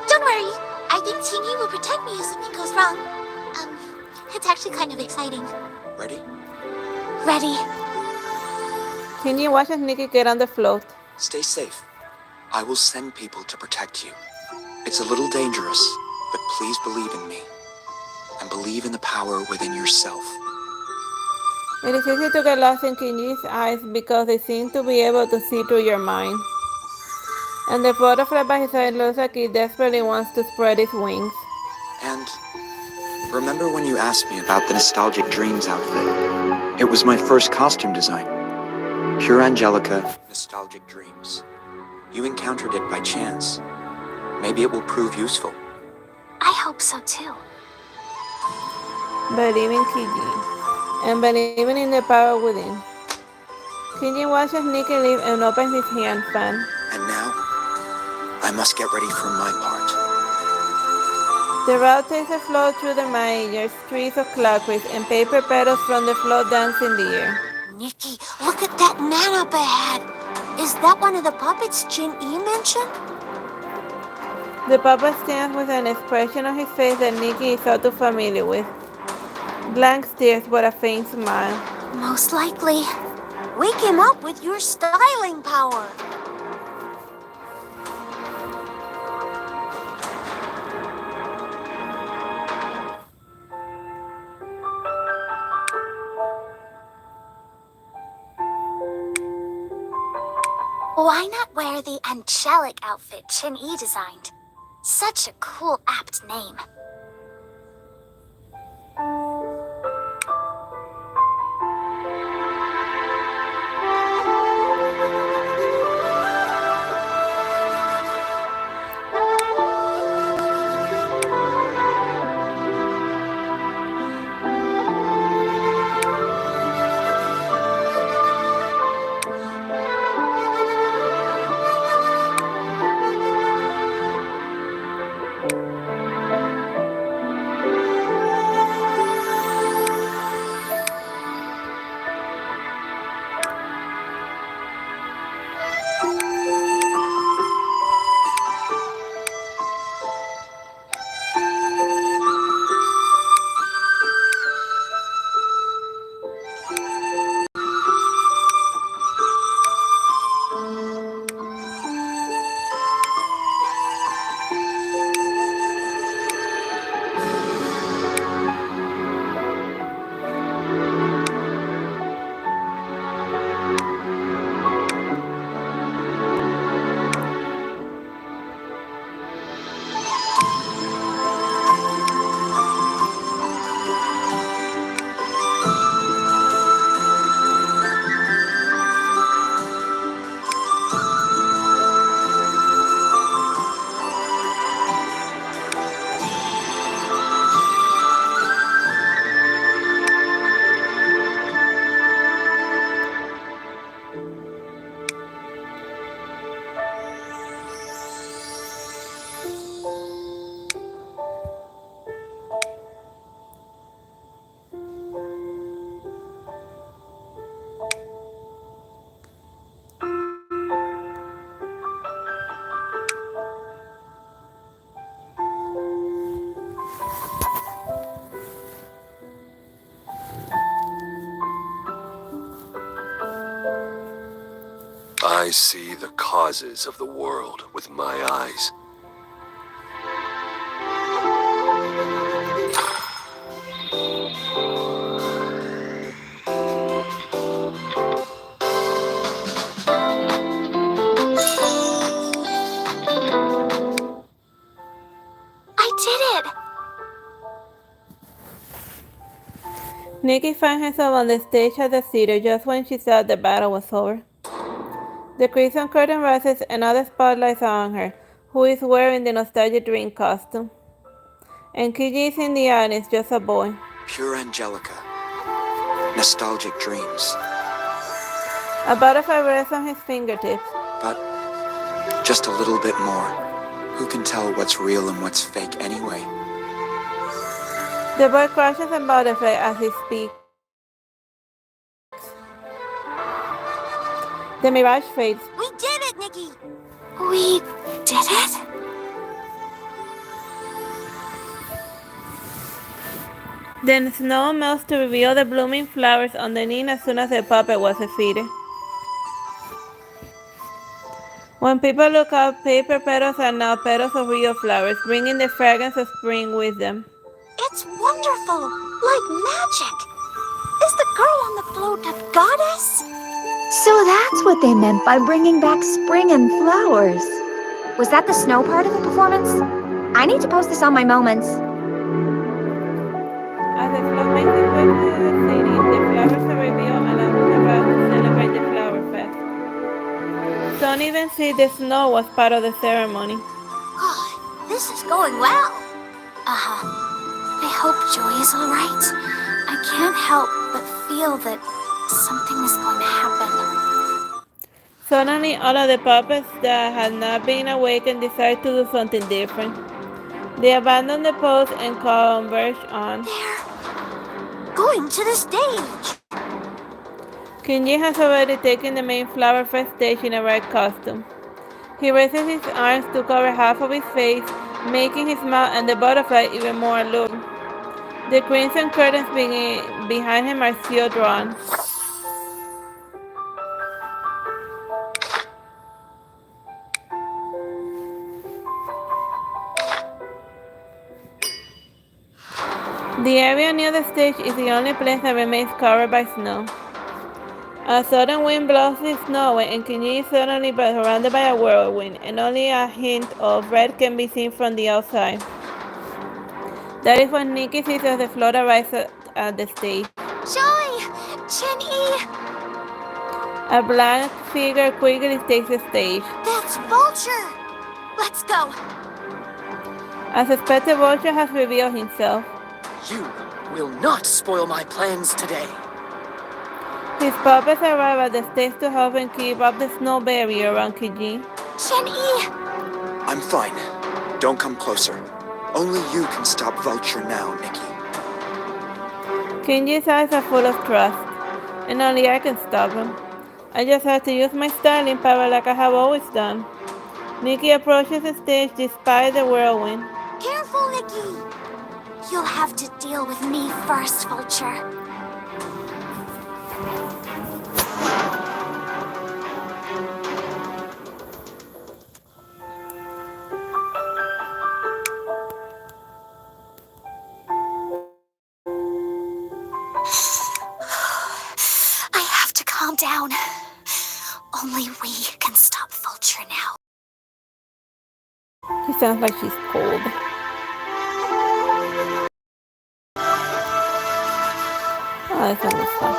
Don't worry. I think Qin Yi will protect me if something goes wrong. It's actually kind of exciting. Ready? Ready. Qin Yi watches Nikki get on the float. Stay safe. I will send people to protect you. It's a little dangerous, but please believe in me. And believe in the power within yourself. It is easy to get lost in Qin Yi's eyes because they seem to be able to see through your mind. And the butterfly by his side looks like he desperately wants to spread his wings. And remember when you asked me about the Nostalgic Dreams outfit? It was my first costume design. Pure Angelica, Nostalgic Dreams. You encountered it by chance. Maybe it will prove useful. I hope so too. Believe in Qin Yi. And believing in the power within. Qin Yi watches Nikki leave and opens his hand fan. And now, I must get ready for my part. The route takes the float through the major streets of Cloudcrest, and paper petals from the float dance in the air. Nikki, look at that man up ahead. Is that one of the puppets Qin Yi mentioned? The puppet stands with an expression on his face that Nikki is all too familiar with. Blank stares but a faint smile. Most likely. Wake him up with your styling power. Why not wear the angelic outfit Qin Yi designed? Such a cool, apt name. I see the causes of the world with my eyes. I did it! Nikki finds herself on the stage at the theater just when she thought the battle was over. The crimson curtain rises and all the spotlights are on her, who is wearing the nostalgic dream costume. And Qin Yi is in the audience, just a boy. Pure Angelica. Nostalgic dreams. A butterfly rests on his fingertips. But just a little bit more. Who can tell what's real and what's fake anyway? The boy crashes a butterfly as he speaks. The mirage fades. We did it, Nikki! We did it? Then snow melts to reveal the blooming flowers underneath as soon as the puppet was defeated. When people look up, paper petals are now petals of real flowers, bringing the fragrance of spring with them. It's wonderful! Like magic! Is the girl on the float a goddess? So that's what they meant by bringing back spring and flowers. Was that the snow part of the performance? I need to post this on my moments. As the float makes its way to the city, the flowers are revealed along with the crowd to celebrate the flower fest. Some even see the snow was part of the ceremony. Oh, this is going well. I hope Joy is alright. I can't help but feel that something is going to happen. Suddenly, all of the puppets that had not been awakened decide to do something different. They abandon the pose and converge on. They're going to the stage. Qin Yi has already taken the main flower fest stage in a red costume. He raises his arms to cover half of his face, making his mouth and the butterfly even more alluring. The crimson curtains behind him are still drawn. The area near the stage is the only place that remains covered by snow. A sudden wind blows the snow away and Qin Yi is suddenly surrounded by a whirlwind, and only a hint of red can be seen from the outside. That is when Nikki sees as the float arrives at the stage. Joy! Qin Yi! A black figure quickly takes the stage. That's Vulture! Let's go! As suspected, Vulture has revealed himself. You will not spoil my plans today. His puppets arrive at the stage to help him keep up the snow barrier around Qin Yi. Qin Yi! I'm fine. Don't come closer. Only you can stop Vulture now, Nikki. Qin Yi's eyes are full of trust, and only I can stop him. I just have to use my styling power like I have always done. Nikki approaches the stage despite the whirlwind. Careful, Nikki! You'll have to deal with me first, Vulture. I have to calm down. Only we can stop Vulture now. She sounds like she's cold. Oh, this one is fun.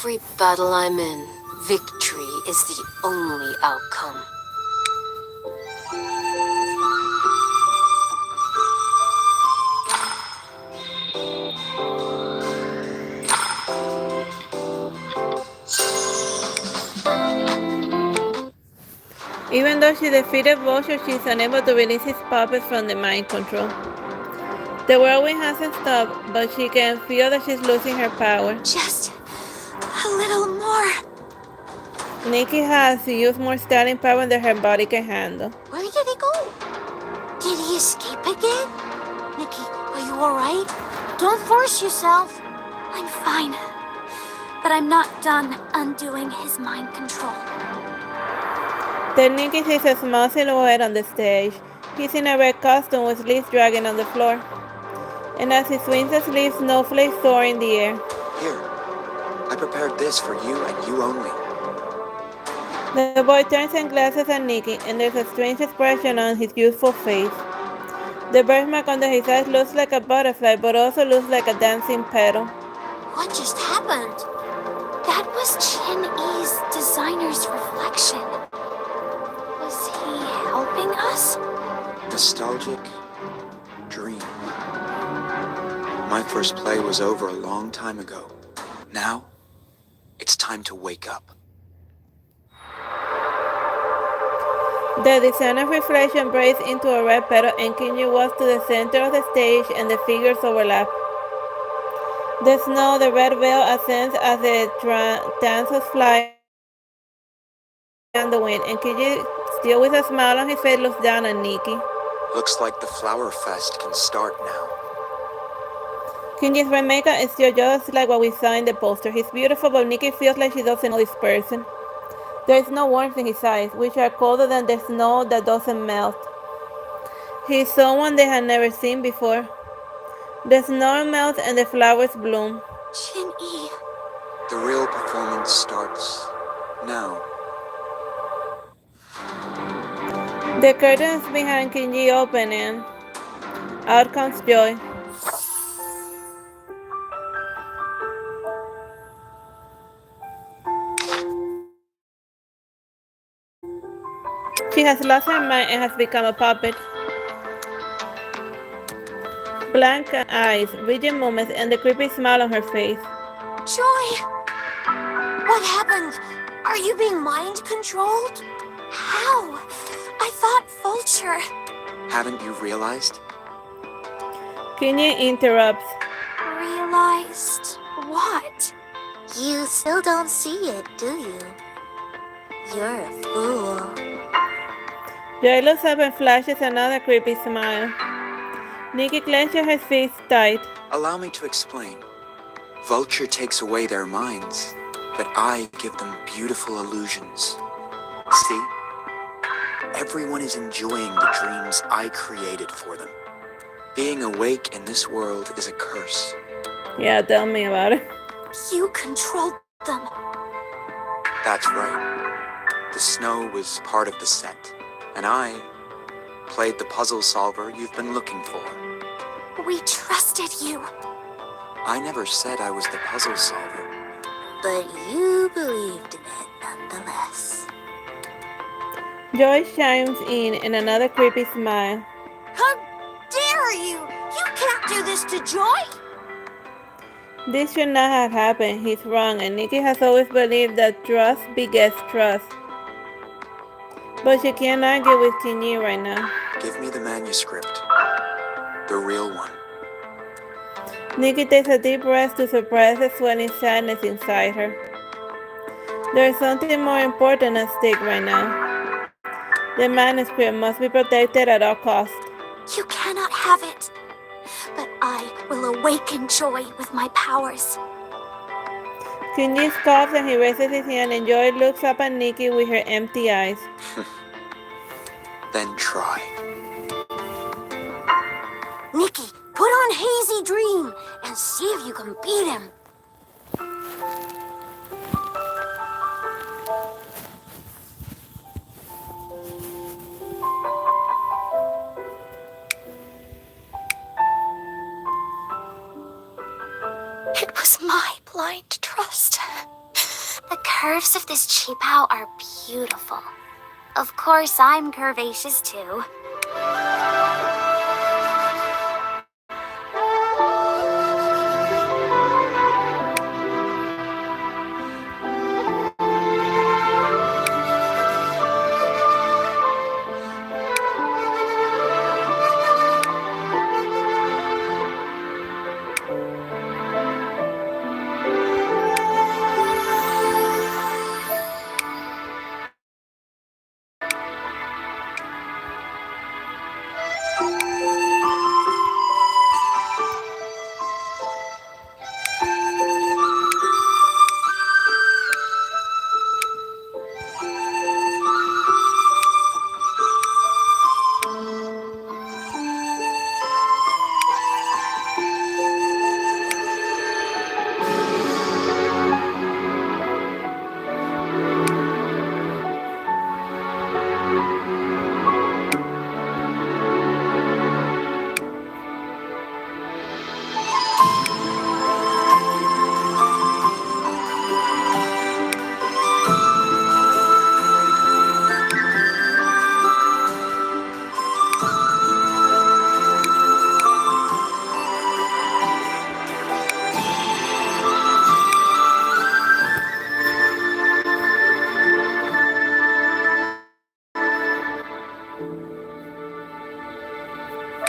every battle I'm in, victory is the only outcome. Even though she defeated Vulture, she's unable to release his puppets from the mind control. The whirlwind hasn't stopped, but she can feel that she's losing her power. Just a little more. Nikki has to use more styling power than her body can handle. Where did he go? Did he escape again? Nikki, are you alright? Don't force yourself. I'm fine. But I'm not done undoing his mind control. Then Nikki sees a small silhouette on the stage. He's in a red costume with leaves dragging on the floor. And as he swings his leaves, snowflakes soar in the air. Here, I prepared this for you and you only. The boy turns and glances at Nikki, and there's a strange expression on his youthful face. The birthmark under his eyes looks like a butterfly, but also looks like a dancing petal. What just happened? That was Qin Yi's designer's reflection. Was he helping us? Nostalgic dream. My first play was over a long time ago. Now, it's time to wake up. The designer's reflection breaks into a red petal, and Qin Yi walks to the center of the stage, and the figures overlap. The snow, the red veil ascends as the dancers fly on the wind, and Qin Yi, still with a smile on his face, looks down at Nikki. Looks like the Flower Fest can start now. Qin Yi's red makeup is still just like what we saw in the poster. He's beautiful, but Nikki feels like she doesn't know this person. There is no warmth in his eyes, which are colder than the snow that doesn't melt. He is someone they had never seen before. The snow melts and the flowers bloom. Qin Yi. The real performance starts now. The curtains behind Qin Yi open and out comes Joy. She has lost her mind and has become a puppet. Blank eyes, rigid movements, and the creepy smile on her face. Joy! What happened? Are you being mind controlled? How? I thought Vulture. Haven't you realized? Qin Yi interrupts. Realized what? You still don't see it, do you? You're a fool. Joy looks up and flashes another creepy smile. Nikki clenches her fists tight. Allow me to explain. Vulture takes away their minds, but I give them beautiful illusions. See? Everyone is enjoying the dreams I created for them. Being awake in this world is a curse. Yeah, tell me about it. You controlled them. That's right. The snow was part of the set, and I played the puzzle solver you've been looking for. We trusted you. I never said I was the puzzle solver. But you believed in it nonetheless. Joy chimes in another creepy smile. How dare you! You can't do this to Joy! This should not have happened. He's wrong, and Nikki has always believed that trust begets trust. But she can't argue with Qin Yi right now. Give me the manuscript. The real one. Nikki takes a deep breath to suppress the swelling sadness inside her. There is something more important at stake right now. The manuscript must be protected at all costs. You cannot have it. But I will awaken Joy with my powers. Qin Yi scoffs and he raises his hand, and Joy looks up at Nikki with her empty eyes. Then try. Nikki, put on Hazy Dream and see if you can beat him. It was my blind trust. The curves of this cheapao are beautiful. Of course, I'm curvaceous too.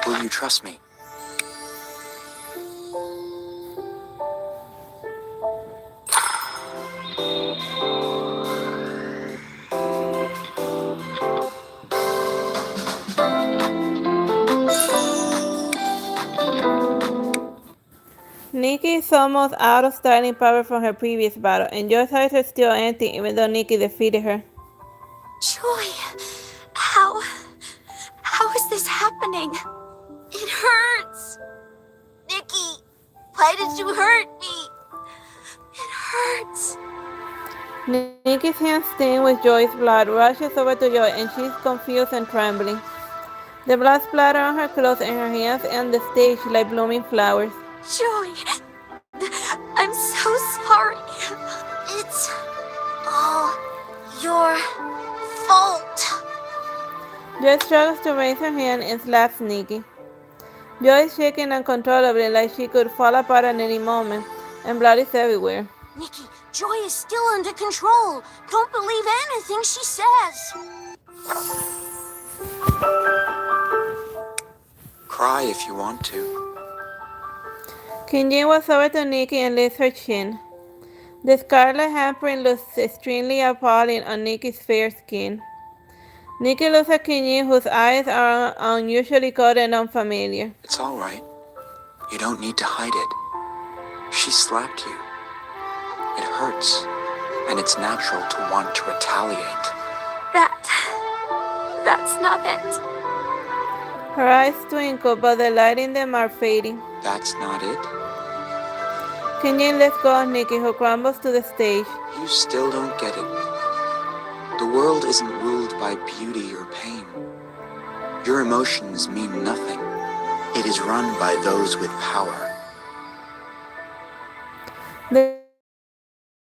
Will you trust me? Nikki is almost out of styling power from her previous battle, and Joy's eyes are still empty even though Nikki defeated her. Joy, how is this happening? It hurts! Nikki, why did you hurt me? It hurts. Nikki's hands stained with Joy's blood rushes over to Joy, and she's confused and trembling. The blood splatters on her clothes and her hands and the stage like blooming flowers. Joy, I'm so sorry. It's all your fault. Joy struggles to raise her hand and slaps Nikki. Joy is shaking uncontrollably like she could fall apart at any moment, and blood is everywhere. Nikki, Joy is still under control. Don't believe anything she says. Cry if you want to. Qin Yi walks over to Nikki and lifts her chin. The scarlet handprint looks extremely appalling on Nikki's fair skin. Nikki looks at Qin Yi, whose eyes are unusually cold and unfamiliar. It's all right. You don't need to hide it. She slapped you. It hurts, and it's natural to want to retaliate. That's not it. Her eyes twinkle, but the light in them are fading. That's not it? Qin Yi lets go of Nikki, who crumbles to the stage. You still don't get it. The world isn't ruled by beauty or pain. Your emotions mean nothing. It is run by those with power.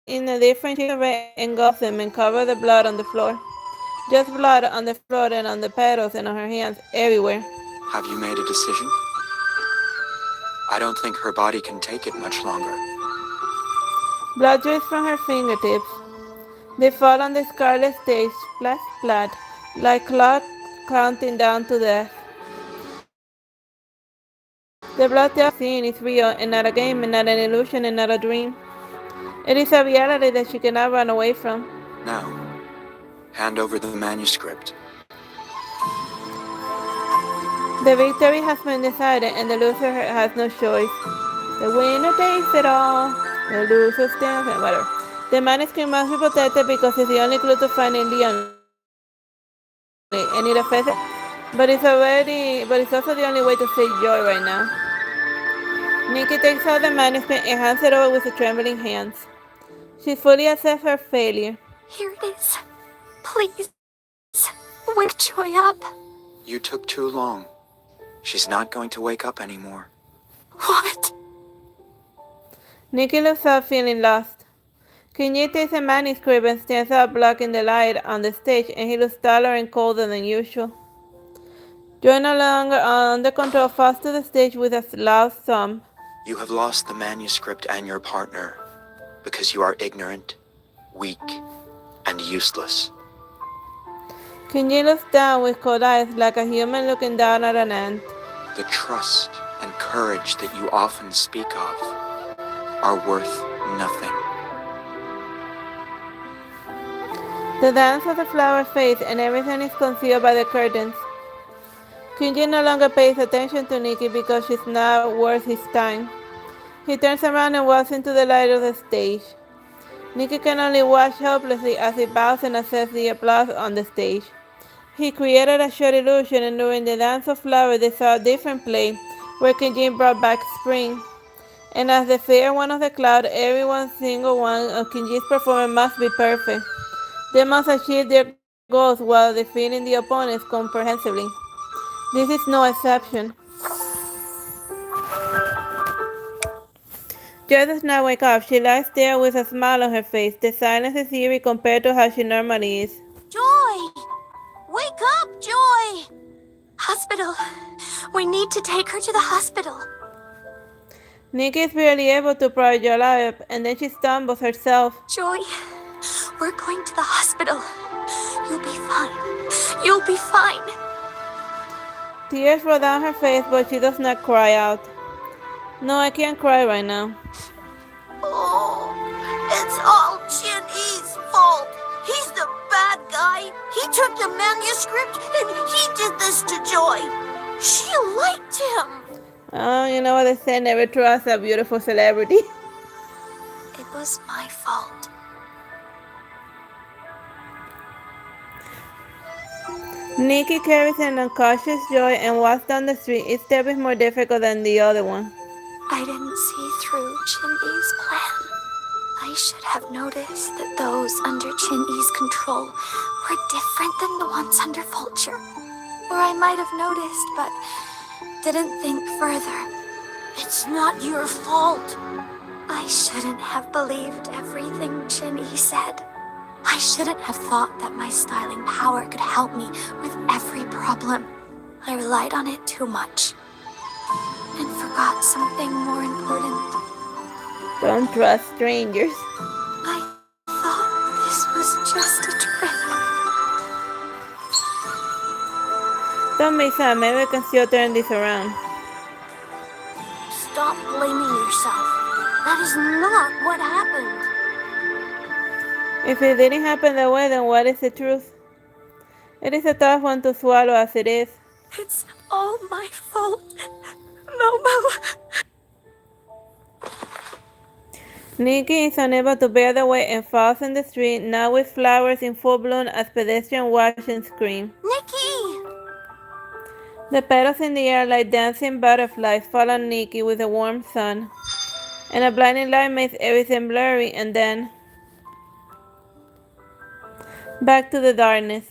In a different shade of red engulfs them and covers the blood on the floor. Just blood on the floor and on the petals and on her hands, everywhere. Have you made a decision? I don't think her body can take it much longer. Blood drips from her fingertips. They fall on the scarlet stage, splash, splash, like clock counting down to death. The blood they are seeing is real and not a game and not an illusion and not a dream. It is a reality that she cannot run away from. Now, hand over the manuscript. The victory has been decided and the loser has no choice. The winner takes it all. The loser stands and whatever. The manuscript must be protected because it's the only clue to finding Leonid, and it affects it. But it's also the only way to save Joy right now. Nikki takes out the manuscript and hands it over with her trembling hands. She fully accepts her failure. Here it is. Please, wake Joy up. You took too long. She's not going to wake up anymore. What? Nikki looks up feeling lost. Qin Yi takes a manuscript and stands up blocking the light on the stage, and he looks taller and colder than usual. Joy, no longer under control, falls to the stage with a loud thump. You have lost the manuscript and your partner because you are ignorant, weak, and useless. Qin Yi looks down with cold eyes like a human looking down at an ant. The trust and courage that you often speak of are worth nothing. The dance of the flower fades and everything is concealed by the curtains. Qin Yi no longer pays attention to Nikki because she's not worth his time. He turns around and walks into the light of the stage. Nikki can only watch helplessly as he bows and accepts the applause on the stage. He created a short illusion, and during the dance of flowers they saw a different play where Qin Yi brought back spring. And as the fair one of the cloud, every single one of Qin Yi's performance must be perfect. They must achieve their goals while defeating the opponents comprehensively. This is no exception. Joy does not wake up. She lies there with a smile on her face. The silence is eerie compared to how she normally is. Joy! Wake up, Joy! Hospital. We need to take her to the hospital. Nikki is barely able to pry Joy up, and then she stumbles herself. Joy, we're going to the hospital. You'll be fine. You'll be fine. Tears roll down her face, but she does not cry out. No, I can't cry right now. Oh, it's all Qin Yi's fault. He's the bad guy. He took the manuscript and he did this to Joy. She liked him. Oh, you know what they say, never trust a beautiful celebrity. It was my fault. Nikki carries an unconscious Joy and walks down the street. Each step is more difficult than the other one. I didn't see through Qin Yi's plan. I should have noticed that those under Qin Yi's control were different than the ones under Vulture. Or I might have noticed, but didn't think further. It's not your fault. I shouldn't have believed everything Qin Yi said. I shouldn't have thought that my styling power could help me with every problem. I relied on it too much. And forgot something more important. Don't trust strangers. I thought this was just a trick. Don't be sad, maybe I can still turn this around. Stop blaming yourself. That is not what happened. If it didn't happen that way, then what is the truth? It is a tough one to swallow as it is. It's all my fault. Momo. Nikki is unable to bear the weight and falls in the street, now with flowers in full bloom as pedestrians watch and scream. Nikki! The petals in the air like dancing butterflies fall on Nikki with a warm sun, and a blinding light makes everything blurry, and then back to the darkness.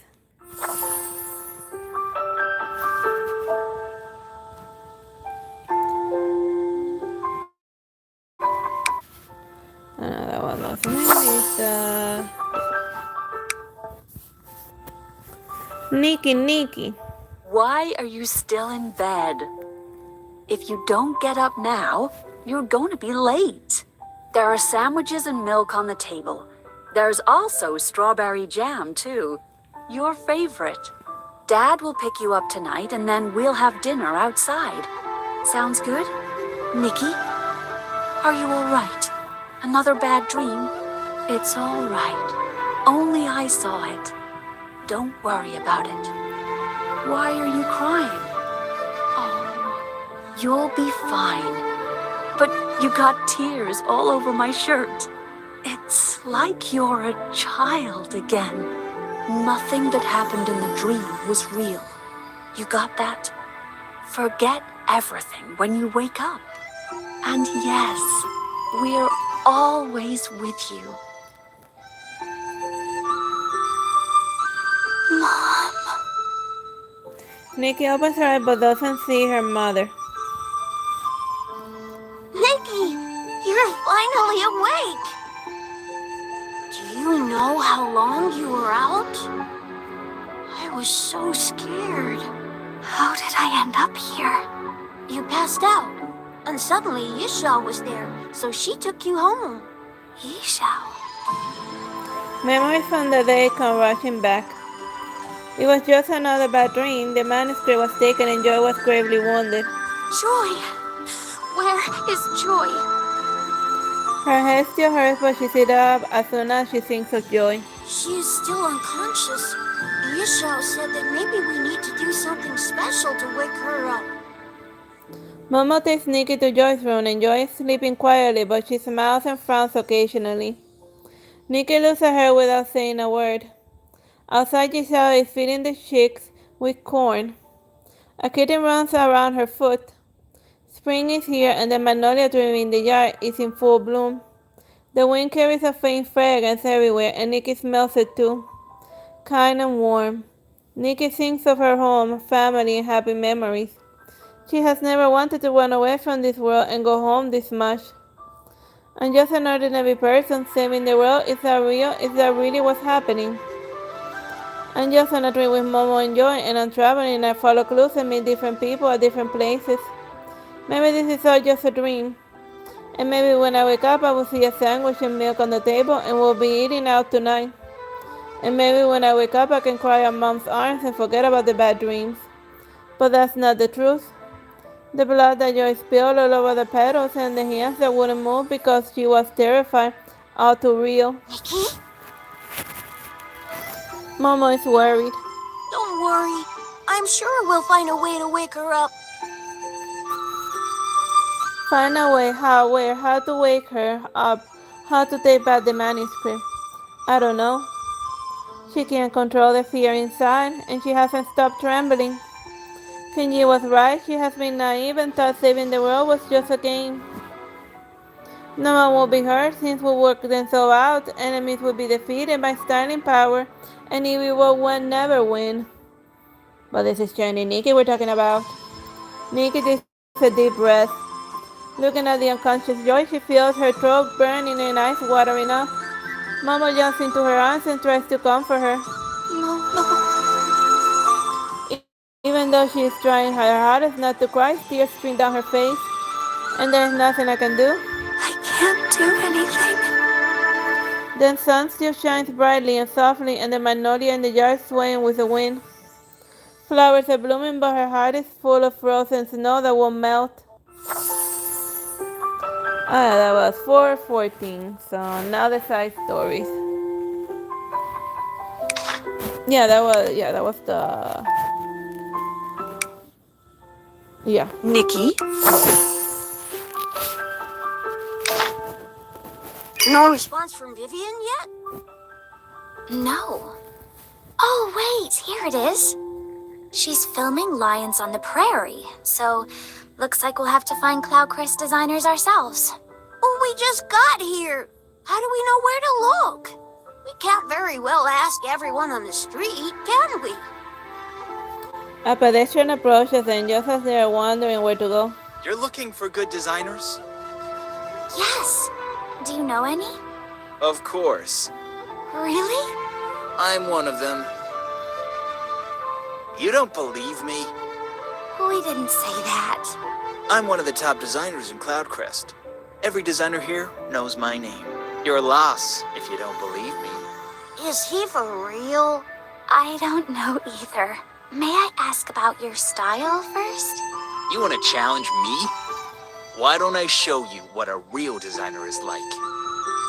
Another one of Melissa. Nikki. Why are you still in bed? If you don't get up now, you're going to be late. There are sandwiches and milk on the table. There's also strawberry jam, too. Your favorite. Dad will pick you up tonight, and then we'll have dinner outside. Sounds good? Nikki? Are you all right? Another bad dream? It's all right. Only I saw it. Don't worry about it. Why are you crying? Oh, you'll be fine. But you got tears all over my shirt. It's like you're a child again. Nothing that happened in the dream was real. You got that? Forget everything when you wake up. And yes, we're always with you. Mom. Nikki opens her eyes but doesn't see her mother. Nikki! You're finally awake! know how long you were out? I was so scared. How did I end up here? You passed out, and suddenly Yishao was there, so she took you home. Yishao? Memories from the day come rushing back. It was just another bad dream. The manuscript was taken and Joy was gravely wounded. Joy! Where is Joy? Her head still hurts, but she sits up as soon as she thinks of Joy. She is still unconscious. Yishao said that maybe we need to do something special to wake her up. Momo takes Nikki to Joy's room and Joy is sleeping quietly, but she smiles and frowns occasionally. Nikki looks at her without saying a word. Outside, Giselle is feeding the chicks with corn. A kitten runs around her foot. Spring is here and the magnolia tree in the yard is in full bloom. The wind carries a faint fragrance everywhere and Nikki smells it too. Kind and warm. Nikki thinks of her home, family, and happy memories. She has never wanted to run away from this world and go home this much. I'm just an ordinary person saving the world. Is that real? Is that really what's happening? I'm just on a trip with Momo and Joy, and I'm traveling. I follow clues and meet different people at different places. Maybe this is all just a dream. And maybe when I wake up, I will see a sandwich and milk on the table, and we'll be eating out tonight. And maybe when I wake up, I can cry on Mom's arms and forget about the bad dreams. But that's not the truth. The blood that Joy spilled all over the petals and the hands that wouldn't move because she was terrified, all too real. Nikki? Momo is worried. Don't worry. I'm sure we'll find a way to wake her up. Find a way, how, where, how to wake her up, how to take back the manuscript. I don't know. She can't control the fear inside, and she hasn't stopped trembling. Qin Yi was right. She has been naive and thought saving the world was just a game. No one will be hurt since we worked themselves out. Enemies will be defeated by styling power, and evil will never win. But this is Qin Yi Nikki we're talking about. Nikki takes a deep breath. Looking at the unconscious Joy, she feels her throat burning and eyes watering up. Momo jumps into her arms and tries to comfort her. No. Even though she is trying her hardest not to cry, tears stream down her face, and there is nothing I can do. I can't do anything. The sun still shines brightly and softly, and the magnolia in the yard swaying with the wind. Flowers are blooming, but her heart is full of frozen snow that won't melt. That was 4:14. So now the side stories. That was the. Yeah. Nikki? No response from Vivian yet? No. Oh, wait, here it is. She's filming Lions on the Prairie, so looks like we'll have to find Cloudcrest designers ourselves. Oh, we just got here. How do we know where to look? We can't very well ask everyone on the street, can we? A pedestrian approaches them just as they are wondering where to go. You're looking for good designers? Yes. Do you know any? Of course. Really? I'm one of them. You don't believe me? We didn't say that. I'm one of the top designers in Cloudcrest. Every designer here knows my name. You're a loss if you don't believe me. Is he for real? I don't know either. May I ask about your style first? You want to challenge me? Why don't I show you what a real designer is like?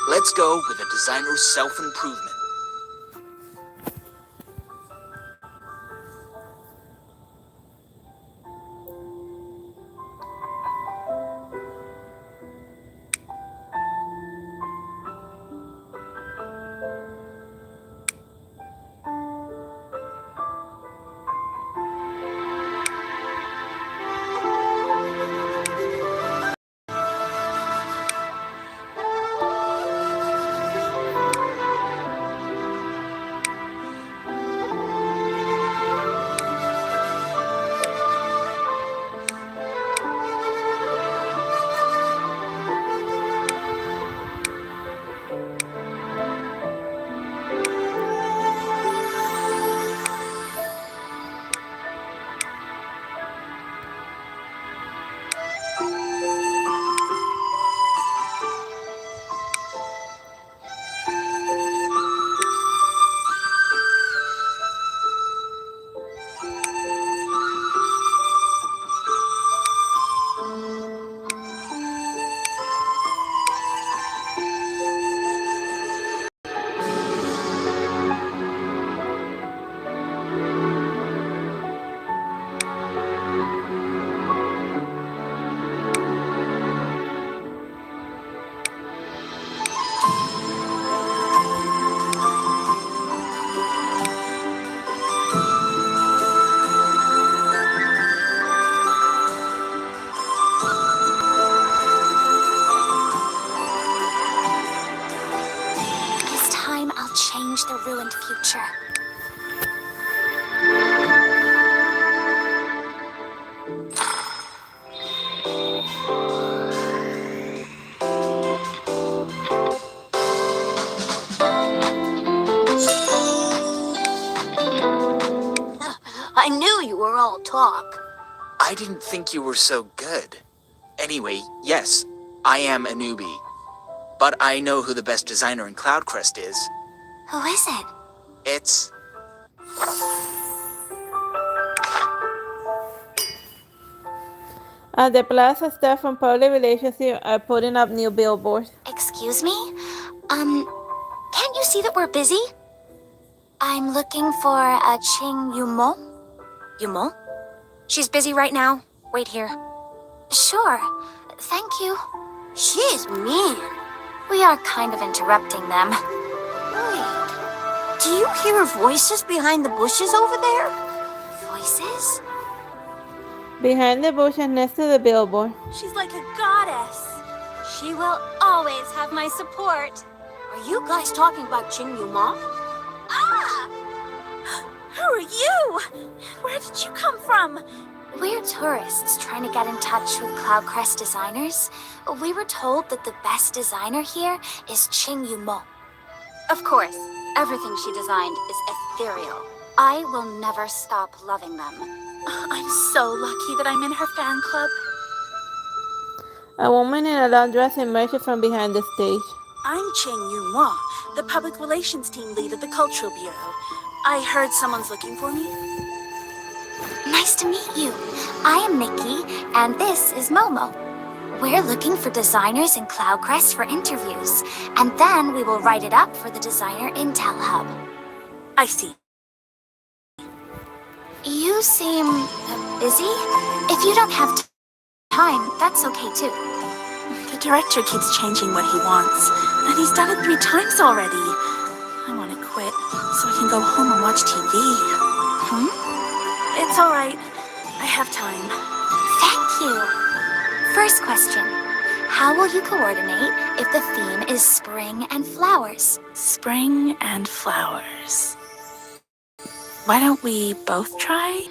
Let's go with a designer's self-improvement. change their ruined future. I knew you were all talk. I didn't think you were so good. Anyway, yes, I am a newbie. But I know who the best designer in Cloudcrest is. Who is it? It's... At the plaza, staff from public relations here are putting up new billboards. Excuse me? Can't you see that we're busy? I'm looking for a Qin Yi. Yumo? She's busy right now. Wait here. Sure. Thank you. She's mean. We are kind of interrupting them. Wait. Do you hear voices behind the bushes over there? Voices? Behind the bushes next to the billboard. She's like a goddess. She will always have my support. Are you guys talking about Qin Yi? Ah! Who are you? Where did you come from? We're tourists trying to get in touch with Cloudcrest designers. We were told that the best designer here is Qin Yi. Of course, everything she designed is ethereal. I will never stop loving them. I'm so lucky that I'm in her fan club. A woman in a long dress emerges from behind the stage. I'm Qin Yi, the public relations team lead at the Cultural Bureau. I heard someone's looking for me. Nice to meet you. I am Nikki, and this is Momo. We're looking for designers in Cloudcrest for interviews, and then we will write it up for the Designer Intel Hub. I see. You seem busy? If you don't have time, that's okay too. The director keeps changing what he wants, and he's done it 3 times already. I want to quit so I can go home and watch TV. It's all right. I have time. Thank you. First question. How will you coordinate if the theme is spring and flowers? Spring and flowers. Why don't we both try?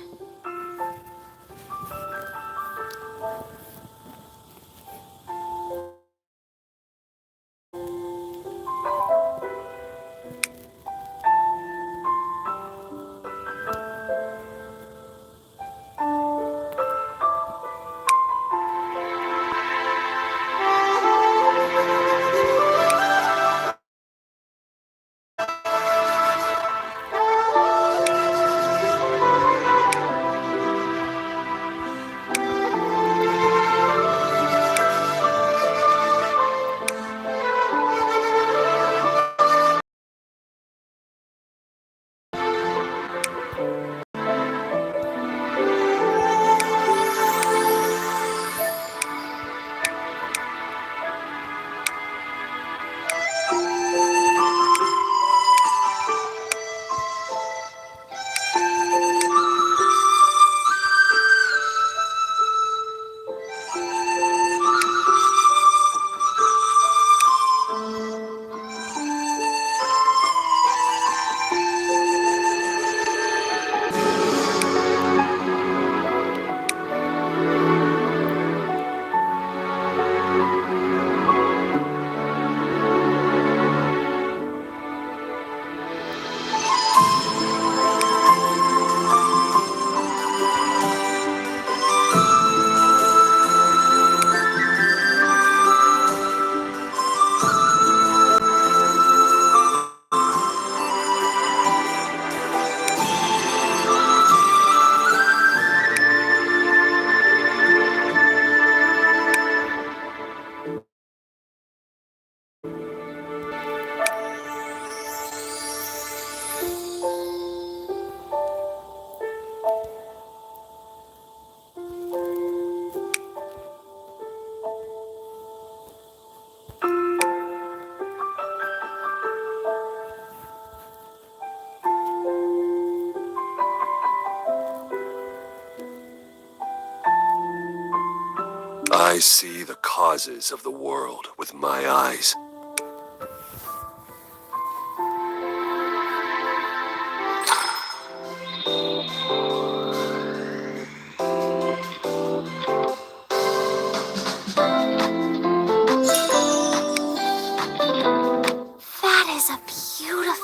I see the causes of the world with my eyes.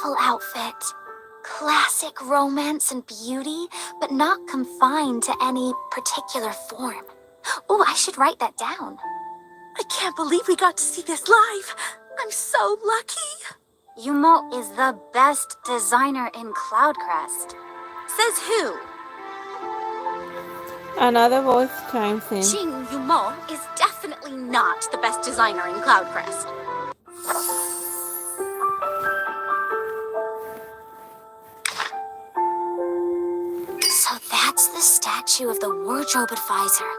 beautiful outfit. Classic romance and beauty, but not confined to any particular form. Oh, I should write that down. I can't believe we got to see this live. I'm so lucky. Yumo is the best designer in Cloudcrest. Says who? Another voice chimes in. Qin Yi is definitely not the best designer in Cloudcrest. So that's the statue of the wardrobe advisor.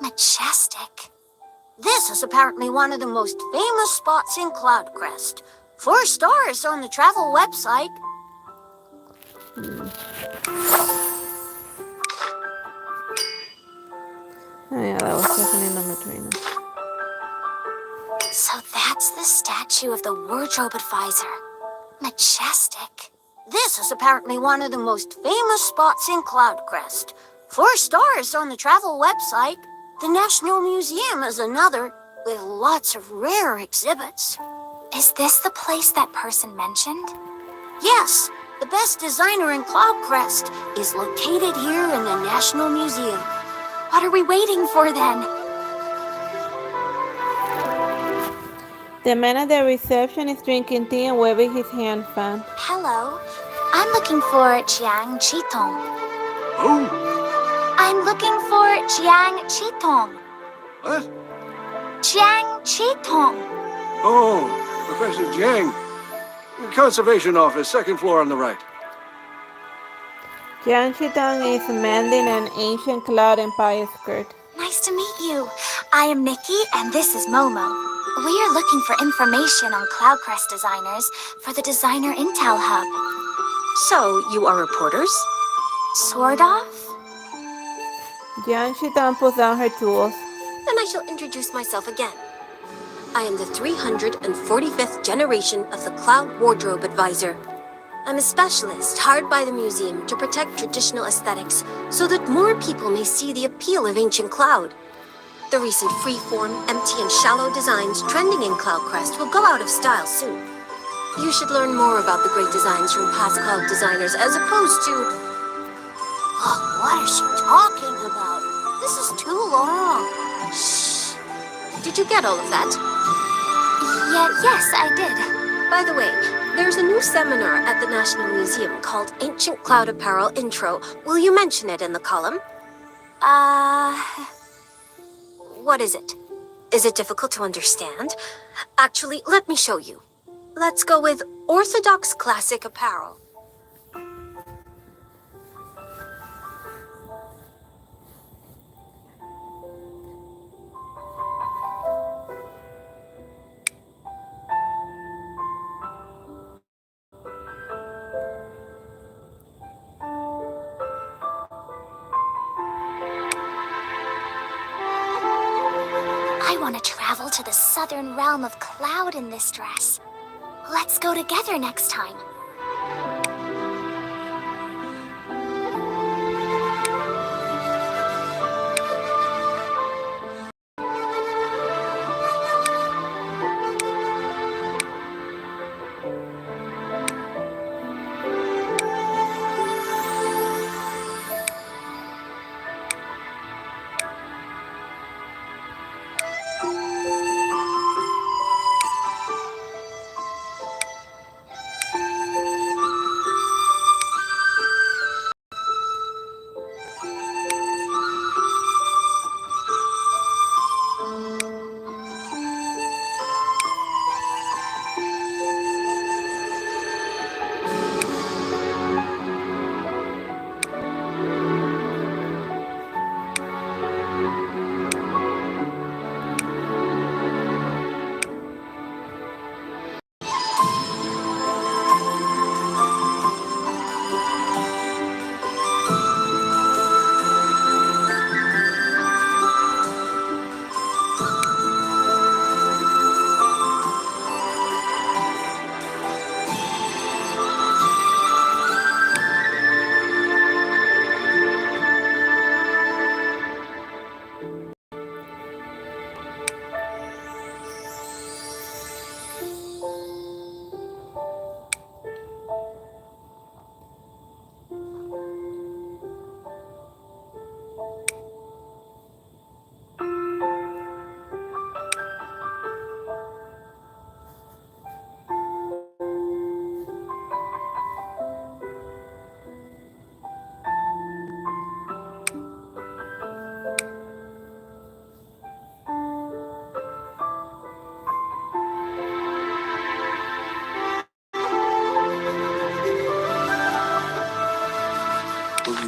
Majestic. This is apparently one of the most famous spots in Cloudcrest. 4 stars on the travel website. Oh yeah, that was definitely number 3 now. So that's the statue of the wardrobe advisor. Majestic. This is apparently one of the most famous spots in Cloudcrest. 4 stars on the travel website. The National Museum is another, with lots of rare exhibits. Is this the place that person mentioned? Yes, the best designer in Cloudcrest is located here in the National Museum. What are we waiting for then? The man at the reception is drinking tea and waving his hand fan. Hello. I'm looking for Jiang Qitong. Who? I'm looking for Jiang Qitong. What? Jiang Qitong. Oh, Professor Jiang. Conservation office, 2nd floor on the right. Jiang Chitang is mending an ancient cloud empire skirt. Nice to meet you. I am Nikki, and this is Momo. We are looking for information on Cloudcrest designers for the Designer Intel Hub. So, you are reporters? Sort of? Jiang Chitang puts down her tools. Then I shall introduce myself again. I am the 345th generation of the Cloud Wardrobe Advisor. I'm a specialist hired by the museum to protect traditional aesthetics so that more people may see the appeal of ancient Cloud. The recent free-form, empty and shallow designs trending in Cloudcrest will go out of style soon. You should learn more about the great designs from past Cloud designers as opposed to... Oh, what is she talking about? This is too long. Shh. Did you get all of that? Yes, I did. By the way, there's a new seminar at the National Museum called Ancient Cloud Apparel Intro. Will you mention it in the column? What is it? Is it difficult to understand? Actually, let me show you. Let's go with Orthodox Classic Apparel. I want to travel to the southern realm of Cloud in this dress. Let's go together next time.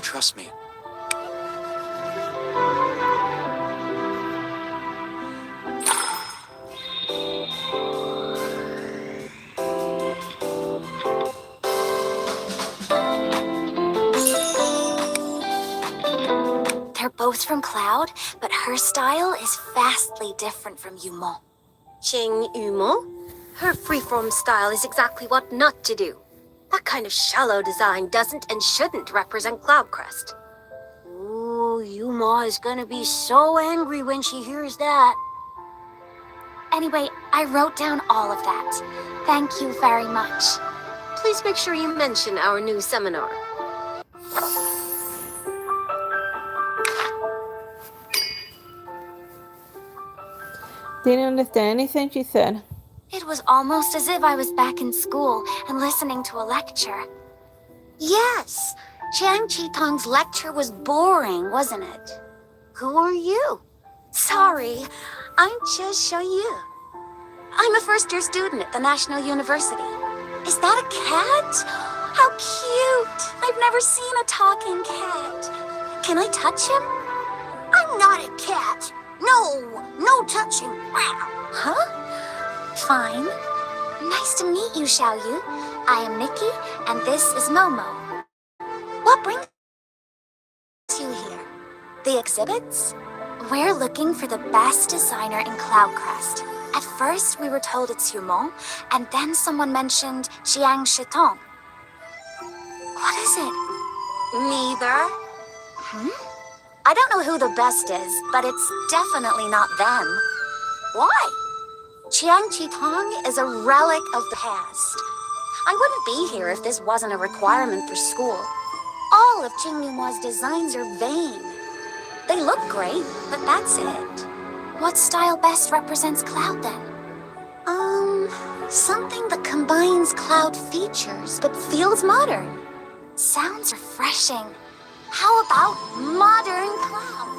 trust me. They're both from Cloud, but her style is vastly different from Yumon. Qin Yi? Her freeform style is exactly what not to do. That kind of shallow design doesn't and shouldn't represent Cloudcrest. Ooh, Yuma is gonna be so angry when she hears that. Anyway, I wrote down all of that. Thank you very much. Please make sure you mention our new seminar. Didn't understand anything she said. It was almost as if I was back in school and listening to a lecture. Yes, Chiang Chi-tong's lecture was boring, wasn't it? Who are you? Sorry, I'm just Yu. I'm a first-year student at the National University. Is that a cat? How cute! I've never seen a talking cat. Can I touch him? I'm not a cat. No touching. Huh? Fine. Nice to meet you, Yu. I am Nikki, and this is Momo. What brings you here? The exhibits? We're looking for the best designer in Cloudcrest. At first, we were told it's Yumon, and then someone mentioned Jiang Shitong. What is it? Neither. I don't know who the best is, but it's definitely not them. Why? Chiang Chi-tong is a relic of the past. I wouldn't be here if this wasn't a requirement for school. All of Qing Yuma's designs are vain. They look great, but that's it. What style best represents Cloud then? Something that combines Cloud features but feels modern. Sounds refreshing. How about modern Cloud?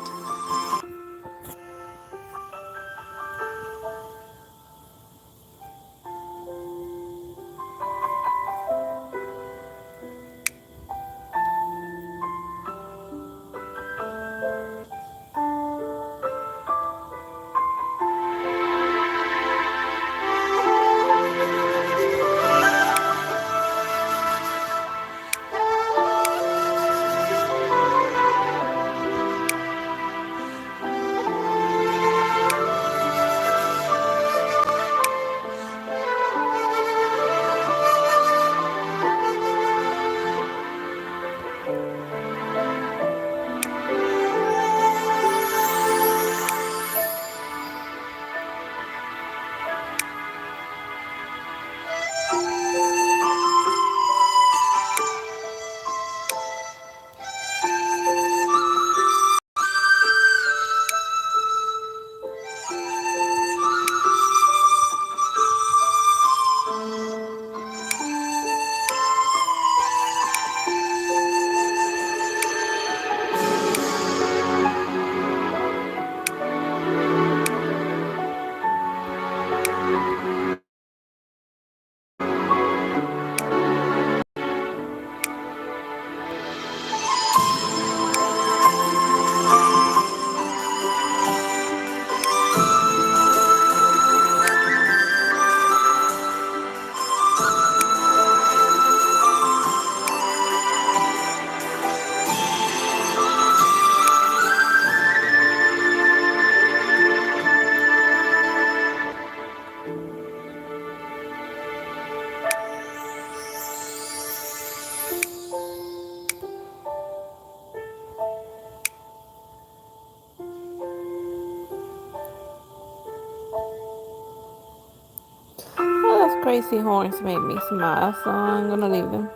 Oh, those crazy horns made me smile, so I'm gonna leave them.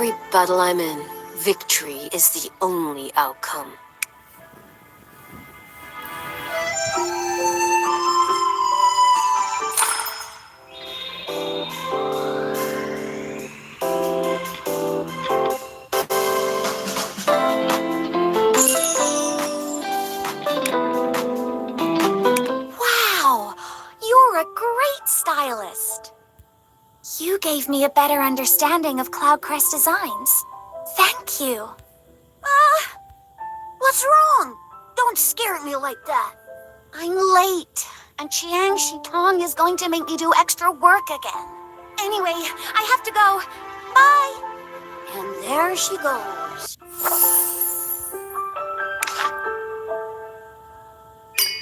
every battle I'm in, victory is the only outcome. Wow! You're a great stylist! You gave me a better understanding of Cloudcrest designs. Thank you. What's wrong? Don't stare at me like that. I'm late, and Chiang Shitong is going to make me do extra work again. Anyway, I have to go. Bye! And there she goes.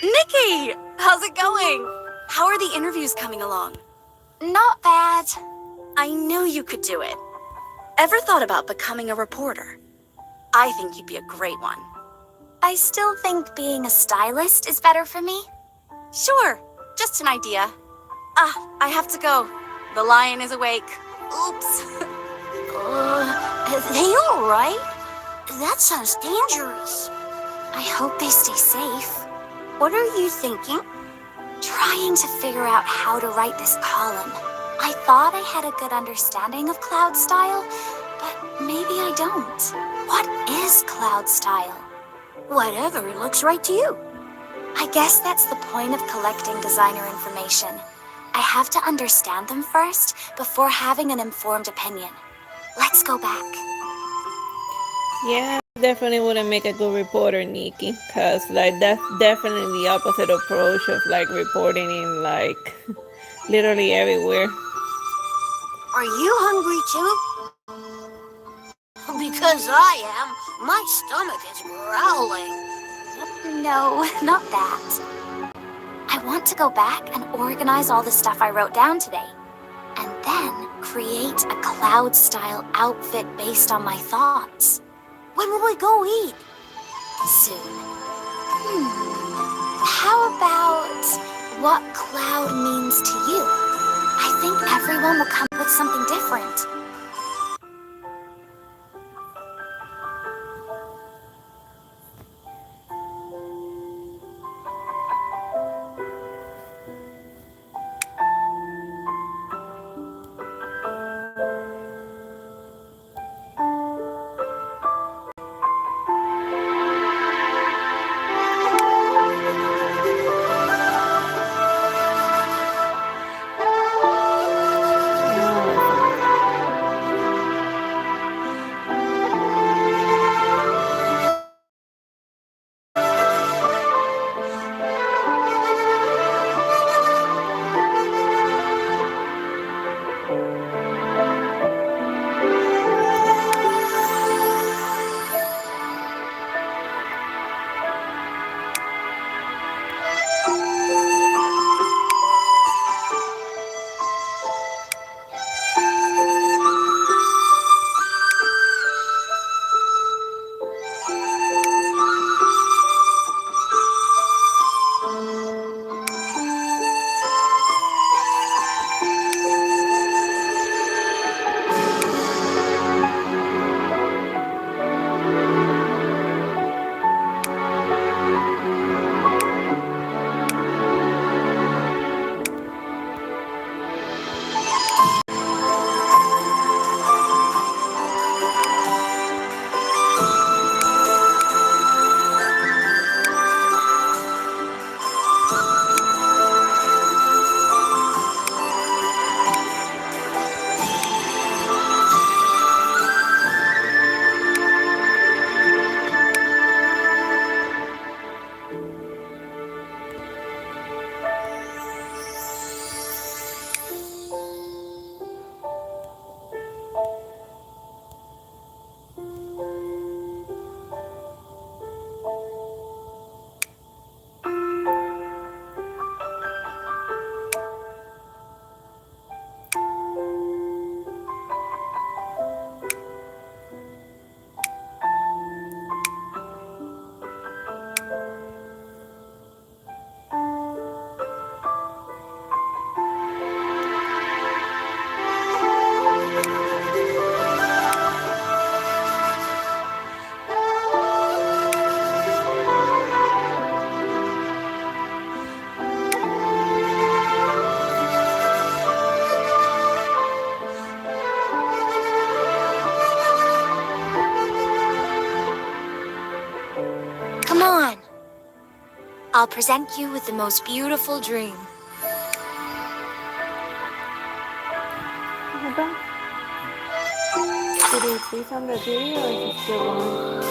Nikki! How's it going? How are the interviews coming along? Not bad. I knew you could do it. Ever thought about becoming a reporter? I think you'd be a great one. I still think being a stylist is better for me. Sure, just an idea. I have to go. The lion is awake. Oops. Are they all right? That sounds dangerous. I hope they stay safe. What are you thinking? Trying to figure out how to write this column. I thought I had a good understanding of Cloud style, but maybe I don't. What is Cloud style? Whatever looks right to you. I guess that's the point of collecting designer information. I have to understand them first before having an informed opinion. Let's go back. Yeah, definitely wouldn't make a good reporter, Nikki, because like that's definitely the opposite approach of like reporting in like literally everywhere. Are you hungry too? Because I am. My stomach is growling. No, not that. I want to go back and organize all the stuff I wrote down today. And then create a Cloud-style outfit based on my thoughts. When will we go eat? Soon. How about what Cloud means to you? I think everyone will come up with something different. Come on. I'll present you with the most beautiful dream. Did he freeze on the video or is it still going?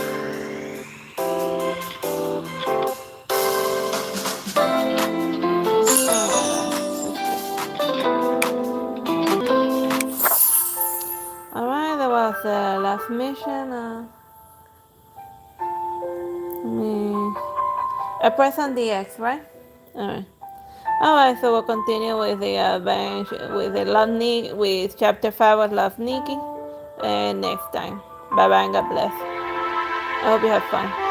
Alright, that was the last mission. I press on the X, right? Alright. Alright, so we'll continue with the adventure with the Love Nikki, with chapter 5 of Love Nikki. And next time. Bye bye and God bless. I hope you have fun.